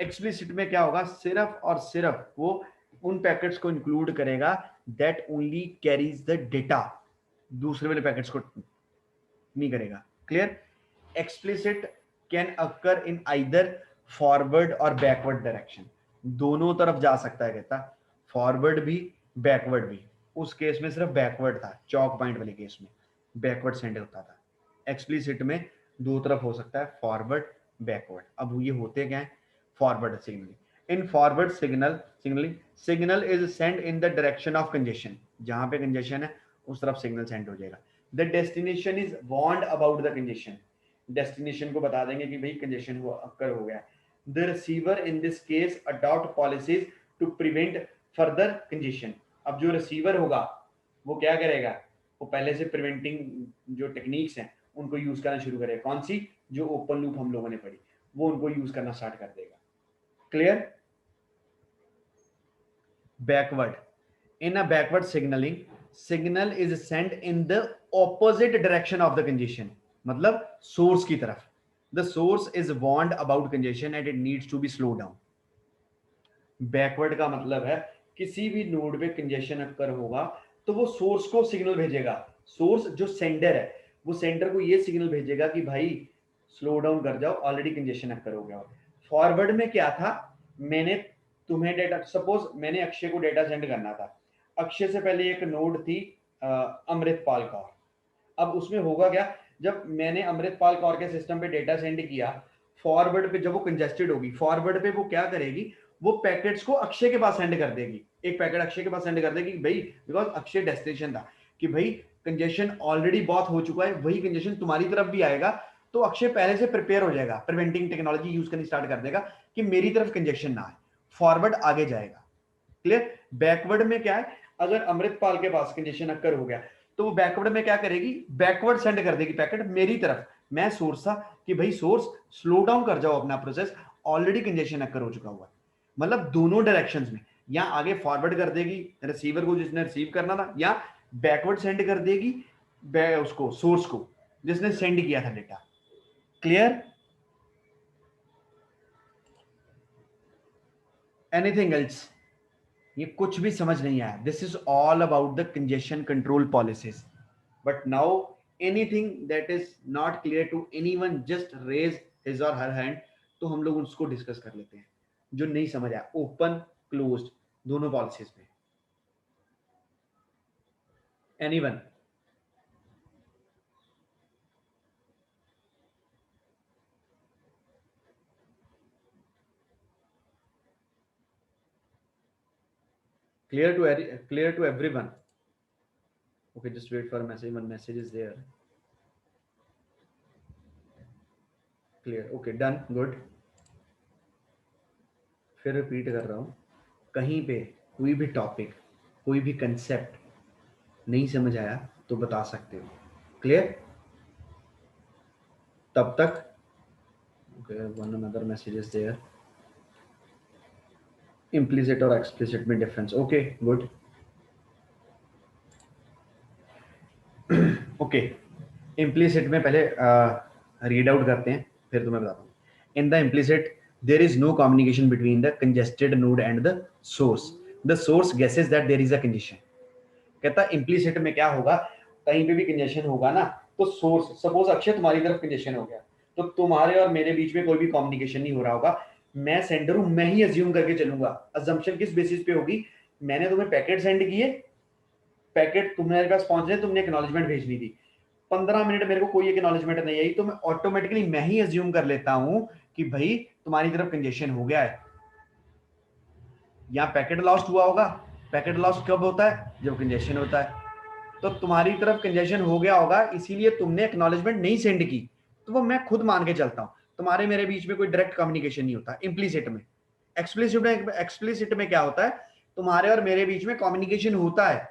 explicit में क्या होगा, सिर्फ और सिर्फ वो उन पैकेट्स को इंक्लूड करेगा that only carries the data, दूसरे वाले पैकेट्स को नहीं करेगा. Clear? Explicit can occur in either forward और बैकवर्ड डायरेक्शन, दोनों तरफ जा सकता है. कहता फॉरवर्ड भी बैकवर्ड भी. उस केस में सिर्फ बैकवर्ड था, चौक पॉइंट वाले केस में बैकवर्ड सेंड होता था. एक्सप्लिसिट में दो तरफ हो सकता है, फॉरवर्ड बैकवर्ड. अब ये होते क्या है, forward signalling. In forward signal is send in the direction of congestion, जहां पे कंजेशन है उस तरफ सिग्नल सेंड हो जाएगा. The destination is warned about the congestion, destination को बता देंगे कि भाई कंजेशन अक्कर हो गया. The receiver in this case adopt policies to prevent further congestion. अब जो रिसीवर होगा वो क्या करेगा, वो पहले से प्रिवेंटिंग जो टेक्निक्स हैं उनको यूज करना शुरू करेगा. कौन सी, जो ओपन लूप हम लोगों ने पढ़ी, वो उनको यूज करना स्टार्ट कर देगा. Clear? Backward, in a backward signaling, signal is send in the opposite direction of the congestion, मतलब सोर्स की तरफ. The source is warned about congestion and it needs to be slow down. Backward का मतलब है किसी भी node पे congestion occur होगा तो वो सोर्स को सिग्नल भेजेगा। सोर्स जो सेंडर है वो सेंडर को ये सिग्नल भेजेगा कि भाई स्लो डाउन कर जाओ, ऑलरेडी कंजेशन अकर हो गया। फॉरवर्ड में क्या था, मैंने तुम्हें डेटा, सपोज मैंने अक्षय को डेटा सेंड करना था, अक्षय से पहले एक नोड थी अमृतपाल कौर। अब उसमें होगा क्या, जब मैंने अमृतपाल कौर के सिस्टम पे डेटा सेंड किया, फॉरवर्ड पे जब वो कंजेस्टेड होगी, फॉरवर्ड पे वो क्या करेगी, वो पैकेट्स को अक्षय के पास सेंड कर देगी। एक पैकेट अक्षय के पास सेंड कर देगी भाई, बिकॉज अक्षय डेस्टिनेशन था कि भाई कंजेशन ऑलरेडी बहुत हो चुका है, वही कंजेशन तुम्हारी तरफ भी आएगा। तो अक्षय पहले से प्रिपेयर हो जाएगा, प्रिवेंटिंग टेक्नोलॉजी यूज करनी स्टार्ट कर देगा कि मेरी तरफ कंजेशन ना आए, फॉरवर्ड आगे जाएगा। क्लियर। बैकवर्ड में क्या है, अगर अमृतपाल के पास कंजेशन अक्कर हो गया तो वो बैकवर्ड में क्या करेगी, बैकवर्ड सेंड कर देगी पैकेट मेरी तरफ। मैं सोर्स था कि भाई सोर्स स्लो डाउन कर जाओ अपना प्रोसेस, ऑलरेडी कंजेशन अक्कर हो चुका हुआ है। मतलब दोनों डायरेक्शंस में, या आगे फॉरवर्ड कर देगी रिसीवर को जिसने रिसीव करना था, या बैकवर्ड सेंड कर देगी उसको सोर्स को जिसने सेंड किया था डेटा। क्लियर। एनीथिंग एल्स, ये कुछ भी समझ नहीं आया। This is all about the congestion control policies. But now anything that is not clear to anyone, just raise his or her hand, तो हम लोग उसको डिस्कस कर लेते हैं। जो नहीं समझ आया, ओपन क्लोज्ड दोनों पॉलिसीज में। Anyone? clear to everyone? Okay, just wait for a message. One message is there. Clear. Okay, done. Good. फिर रिपीट कर रहा हूँ, कहीं पे कोई भी टॉपिक, कोई भी कंसेप्ट नहीं समझ आया तो बता सकते हो। क्लियर? तब तक okay, one another message is there. Implicit और explicit में difference. Okay, good. Okay, implicit में पहले read out करते हैं, फिर तुम्हें बताता हूँ। In the implicit, there is no communication between the congested node and the source. The source guesses that there is a congestion. कहता इम्प्लीसिट में क्या होगा, कहीं पे भी कंजेशन होगा ना, तो सोर्स, सपोज अक्षय तुम्हारी तरफ कंजेशन हो गया, तो तुम्हारे और मेरे बीच में कोई भी कम्युनिकेशन नहीं हो रहा होगा। मैं सेंडर हूं, मैं ही अज्यूम करके चलूंगा। अजम्पशन किस बेसिस पे होगी, मैंने तुम्हें पैकेट सेंड किए, पैकेट तुम्हारे पास पहुंच रहे, तुमने एक्नॉलेजमेंट भेजनी थी, 15 मिनट मेरे को कोई एक्नॉलेजमेंट नहीं आई, तो मैं ऑटोमेटिकली मैं ही अज्यूम कर लेता हूं कि भाई तुम्हारी तरफ कंजेशन हो गया है, यहाँ पैकेट लॉस्ट हुआ होगा। पैकेट लॉस्ट कब होता है, जब कंजेशन होता है। तो तुम्हारी तरफ कंजेशन हो गया होगा, इसीलिए तुमने एक्नॉलेजमेंट नहीं सेंड की, तो वो मैं खुद मान के चलता हूं। तुम्हारे मेरे बीच में कोई डायरेक्ट कम्युनिकेशन नहीं होता इम्प्लीसिट में। एक्सप्लिसिट में क्या होता है, तुम्हारे और मेरे बीच में कम्युनिकेशन होता है।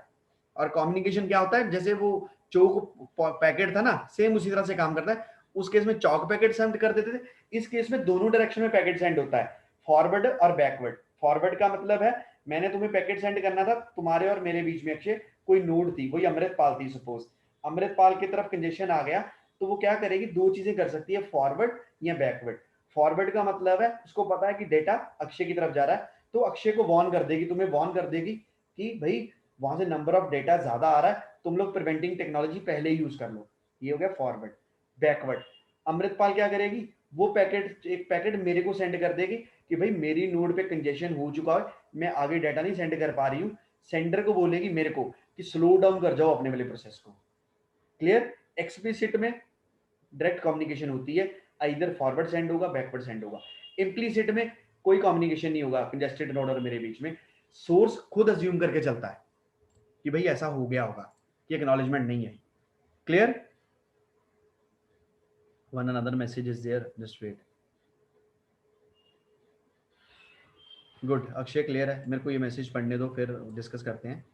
और कम्युनिकेशन क्या होता है, जैसे वो चौक पैकेट था ना, सेम उसी तरह से काम करता है। उस केस में चौक पैकेट सेंड कर देते थे, इस केस में दोनों डायरेक्शन में पैकेट सेंड होता है, फॉरवर्ड और बैकवर्ड। फॉरवर्ड का मतलब है मैंने तुम्हें पैकेट सेंड करना था, तुम्हारे और मेरे बीच में अक्षय कोई नोड थी, कोई अमृतपाल थी, सपोज अमृतपाल की तरफ कंजेशन आ गया, तो वो क्या करेगी, दो चीजें कर सकती है, फॉरवर्ड या बैकवर्ड। फॉरवर्ड का मतलब है उसको पता है कि डेटा अक्षय की तरफ जा रहा है, तो अक्षय को वॉर्न कर देगी, तुम्हें वॉर्न कर देगी कि भाई वहां से नंबर ऑफ डेटा ज्यादा आ रहा है, तुम लोग प्रिवेंटिंग टेक्नोलॉजी पहले ही यूज कर लो। ये हो गया फॉरवर्ड। बैकवर्ड, अमृतपाल क्या करेगी, वो पैकेट, एक पैकेट मेरे को सेंड कर देगी कि भाई मेरी नोड पे कंजेशन हो चुका है, मैं आगे डाटा नहीं सेंड कर पा रही हूँ। सेंडर को बोलेगी मेरे को कि स्लो डाउन कर जाओ अपने वाले प्रोसेस को। क्लियर। एक्सप्लिसिट में डायरेक्ट कम्युनिकेशन होती है, इधर फॉरवर्ड सेंड होगा, बैकवर्ड सेंड होगा। इम्प्लीसिट में कोई कम्युनिकेशन नहीं होगा कंजेस्टेड नोड और मेरे बीच में, सोर्स खुद अज्यूम करके चलता है कि भाई ऐसा हो गया होगा कि एक्नॉलेजमेंट नहीं आई। Clear? One another message is there, just wait. Good, Akshay clear है, मेरे को ये मैसेज पढ़ने दो, फिर डिस्कस करते हैं।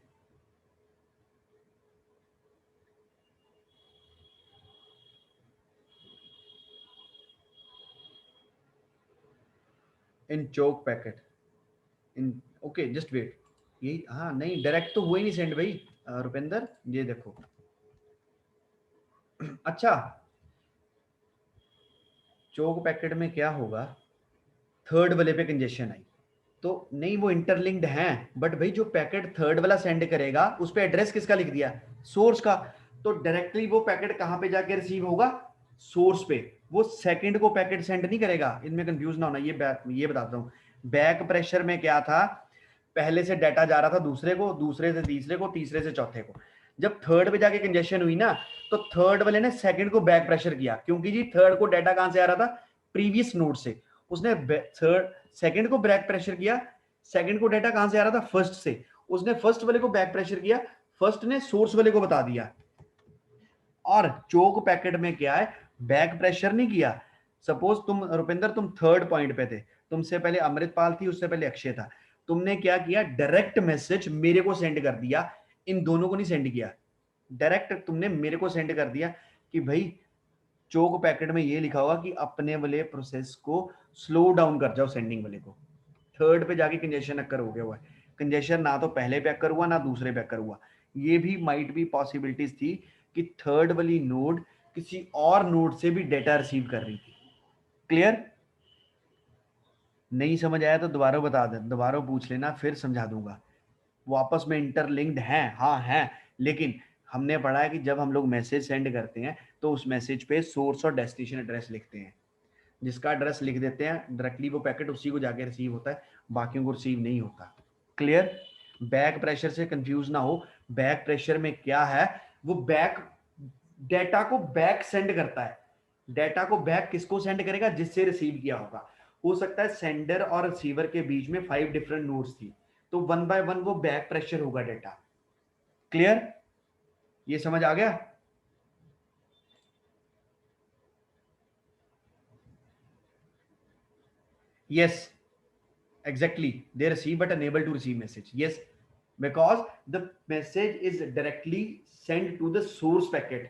इन चोक पैकेट इन, ओके जस्ट वेट। यही, हाँ नहीं डायरेक्ट तो हुआ ही नहीं सेंड भाई। रुपेंद्र ये देखो, अच्छा चोक पैकेट में क्या होगा, थर्ड वाले पे कंजेशन आई, तो नहीं, वो इंटरलिंक्ड हैं, बट भाई जो पैकेट थर्ड वाला सेंड करेगा उस पे एड्रेस किसका लिख दिया, सोर्स का, तो डायरेक्टली वो पैकेट कहां पे जाके रिसीव होगा, सोर्स पे। वो सेकंड को पैकेट सेंड नहीं करेगा, इनमें कंफ्यूज ना होना। ये बताता हूँ, बैक प्रेशर में क्या था, पहले से डाटा जा रहा था दूसरे को, दूसरे से तीसरे को, तीसरे से चौथे को। जब थर्ड पे जाके कंजेशन हुई ना, तो थर्ड वाले ने सेकंड को बैक प्रेशर किया, क्योंकि जी थर्ड को डाटा कहां से आ रहा था, प्रीवियस नोड से। उसने थर्ड सेकंड को बैक प्रेशर किया, सेकंड को डाटा कहां से आ रहा था, फर्स्ट से। उसने फर्स्ट वाले को बैक प्रेशर किया, फर्स्ट ने सोर्स वाले को बता दिया। और चोक पैकेट में क्या है, बैक प्रेशर नहीं किया। सपोज तुम रुपिंदर, तुम थर्ड पॉइंट पे थे, तुमसे पहले अमृतपाल थी, उससे पहले अक्षय था। तुमने क्या किया, डायरेक्ट मैसेज मेरे को सेंड कर दिया, इन दोनों को नहीं सेंड किया, डायरेक्ट तुमने मेरे को सेंड कर दिया कि भाई चोक पैकेट में ये लिखा होगा कि अपने वाले प्रोसेस को स्लो डाउन कर जाओ, सेंडिंग वाले को। थर्ड पे जाके कंजेशन अक्कर हो गया हुआ है। कंजेशन ना तो पहले पे अक्कर हुआ ना दूसरे पे अक्कर हुआ। ये भी माइट भी पॉसिबिलिटीज थी कि थर्ड वाली नोड किसी और नोड से भी डेटा रिसीव कर रही थी। क्लियर? नहीं समझ आया तो दोबारा बता दे, दोबारा पूछ लेना, फिर समझा दूंगा। वो आपस में इंटरलिंक्ड हैं, हाँ हैं, लेकिन हमने पढ़ा है कि जब हम लोग मैसेज सेंड करते हैं तो उस मैसेज पे सोर्स और डेस्टिनेशन एड्रेस लिखते हैं। जिसका एड्रेस लिख देते हैं डायरेक्टली वो पैकेट उसी को जाके रिसीव होता है, बाकियों को रिसीव नहीं होता। क्लियर? बैक प्रेशर से कंफ्यूज ना हो। बैक प्रेशर में क्या है, वो बैक डेटा को बैक सेंड करता है। डेटा को बैक किसको सेंड करेगा, जिससे रिसीव किया होगा। हो सकता है सेंडर और रिसीवर के बीच में 5 डिफरेंट नोड्स थी, तो वन बाय वन वो बैक प्रेशर होगा डेटा। क्लियर? ये समझ आ गया? Yes, exactly, they receive but unable to receive message. Yes, because the message is directly sent to the source packet,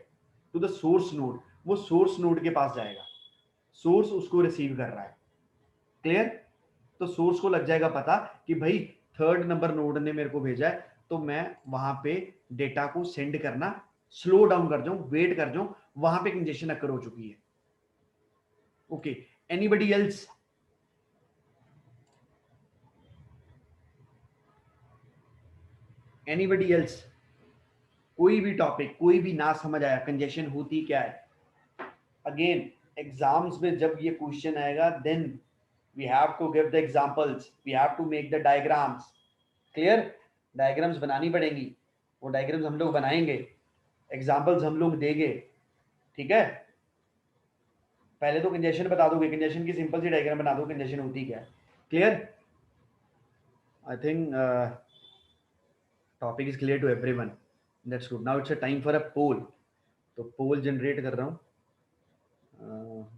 to the source node. वो source node के पास जाएगा, source उसको receive कर रहा है। क्लियर? तो source को लग जाएगा पता कि भाई थर्ड नंबर नोड ने मेरे को भेजा है, तो मैं वहां पे डेटा को सेंड करना स्लो डाउन कर जाऊं, वेट कर जाऊं, वहां पे कंजेशन अकर हो चुकी है। Okay, anybody else? Anybody else? कोई भी टॉपिक, कोई भी ना समझ आया, कंजेशन होती क्या है? अगेन, एग्जाम्स में जब ये क्वेश्चन आएगा, then we have to give the examples, we have to make the diagrams. Clear? Diagrams बनानी पड़ेंगी, वो डायग्राम्स हम लोग बनाएंगे, एग्जांपल्स हम लोग देंगे। ठीक है? पहले तो कंजेशन बता दोगे, कंजेशन की सिंपल सी डायग्राम बना दो, कंजेशन होती क्या है। Clear? I think topic is clear to everyone. That's good. Now it's a time for a poll. तो पोल जनरेट कर रहा हूँ,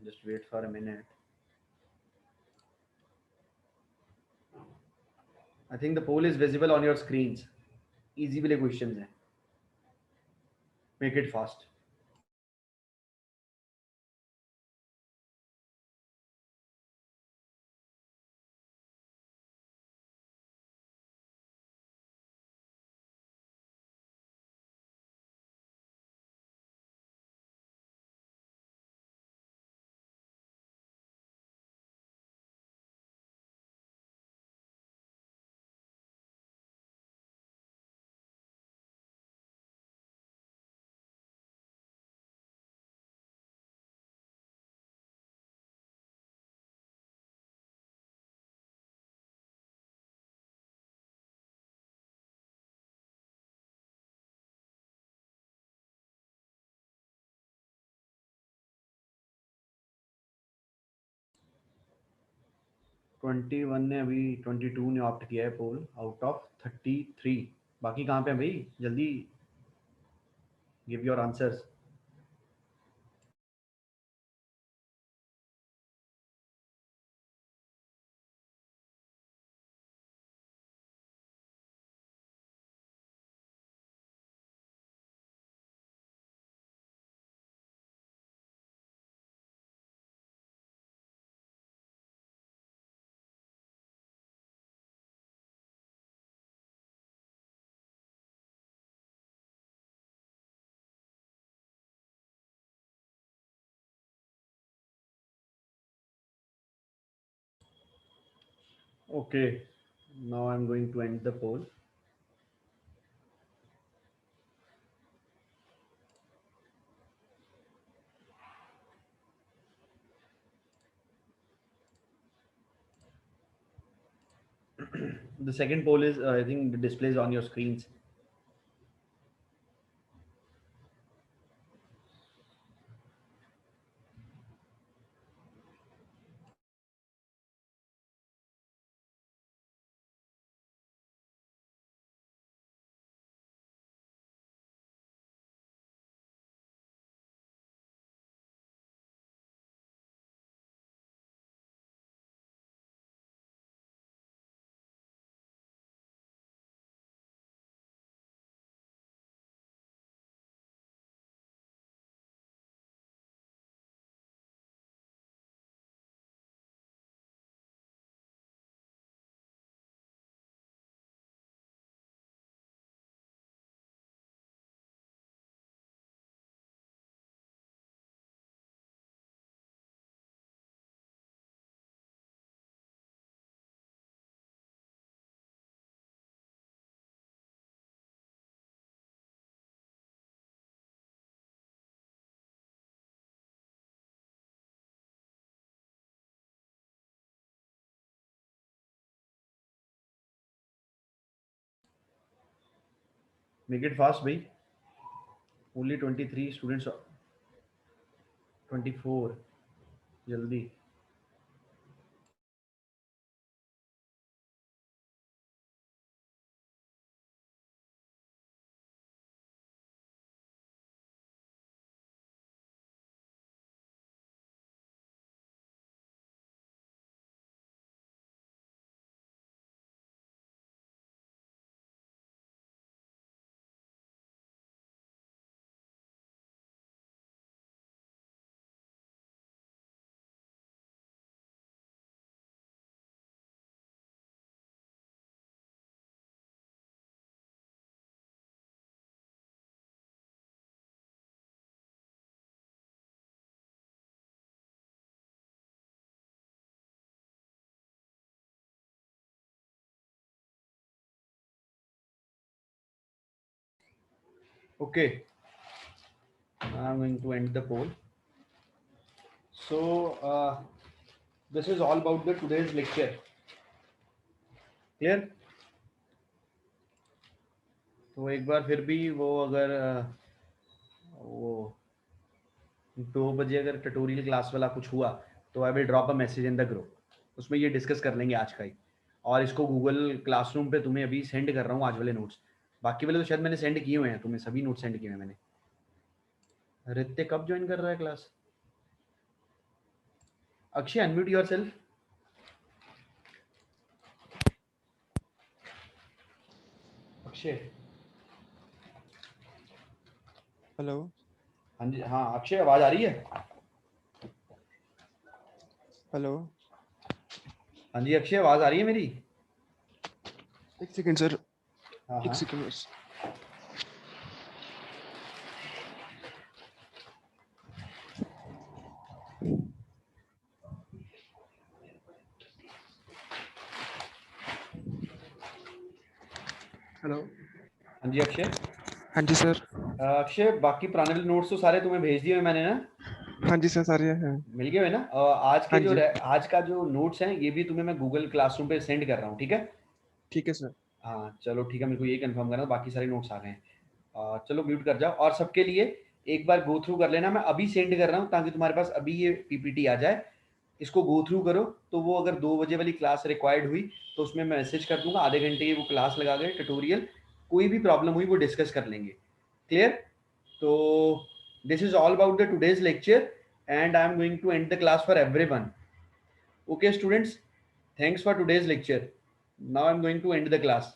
just wait for a minute. I think the poll is visible on your screens. Easy वाले questions हैं, make it fast. Twenty one ने अभी 22 ने opt किया है पोल आउट ऑफ 33। बाकी कहाँ पे हैं भाई, जल्दी give your answers. Okay, Now I'm going to end the poll. The second poll is, I think, the displays on your screens. Make it fast, bhai. Only 23 students. 24. Jaldi. Okay. I'm going to end the poll. So this is all about the today's lecture. Clear? तो एक बार फिर भी वो अगर वो 2 बजे अगर tutorial class वाला कुछ हुआ तो I will drop a message in the group, उसमें ये डिस्कस कर लेंगे आज का ही। और इसको गूगल क्लासरूम पे तुम्हें अभी सेंड कर रहा हूँ आज वाले नोट्स। बाकी वाले तो शायद मैंने सेंड किए हुए हैं, तुम्हें सभी नोट्स सेंड किए हुए हैं मैंने। रित्ते कब ज्वाइन कर रहा है class? Akshay unmute yourself. Akshay. Hello. हाँ जी, हाँ अक्षय, आवाज आ रही है? हेलो। हाँ जी अक्षय, आवाज आ रही है मेरी? एक सेकंड सर, हाँ एक हाँ। सेकंड बस। हेलो। हाँ जी अक्षय। हाँ जी सर। अक्षय, बाकी पुराने नोट्स तो सारे तुम्हें भेज दिए हुए मैंने ना? हाँ जी सर, सारे हैं। मिल गए हुए ना? आज के हाँ जो जी। आज का जो नोट्स हैं ये भी तुम्हें मैं गूगल क्लासरूम पे सेंड कर रहा हूँ, ठीक है? ठीक है सर। हाँ चलो ठीक है, मेरे को ये कंफर्म करना, बाकी सारे नोट्स आ गए हैं। चलो म्यूट कर जाओ और सबके लिए एक बार गो थ्रू कर लेना। मैं अभी सेंड कर रहा हूँ ताकि तुम्हारे पास अभी ये पीपीटी आ जाए, इसको गो थ्रू करो। तो वो अगर 2 बजे वाली क्लास रिक्वायर्ड हुई तो उसमें मैं मैसेज कर दूंगा, आधे घंटे की वो क्लास लगा गए ट्यूटोरियल, कोई भी प्रॉब्लम हुई वो डिस्कस कर लेंगे। क्लियर? तो this is all about the today's lecture and I am going to end the class for everyone. Okay students, thanks for today's lecture. Now I am going to end the class.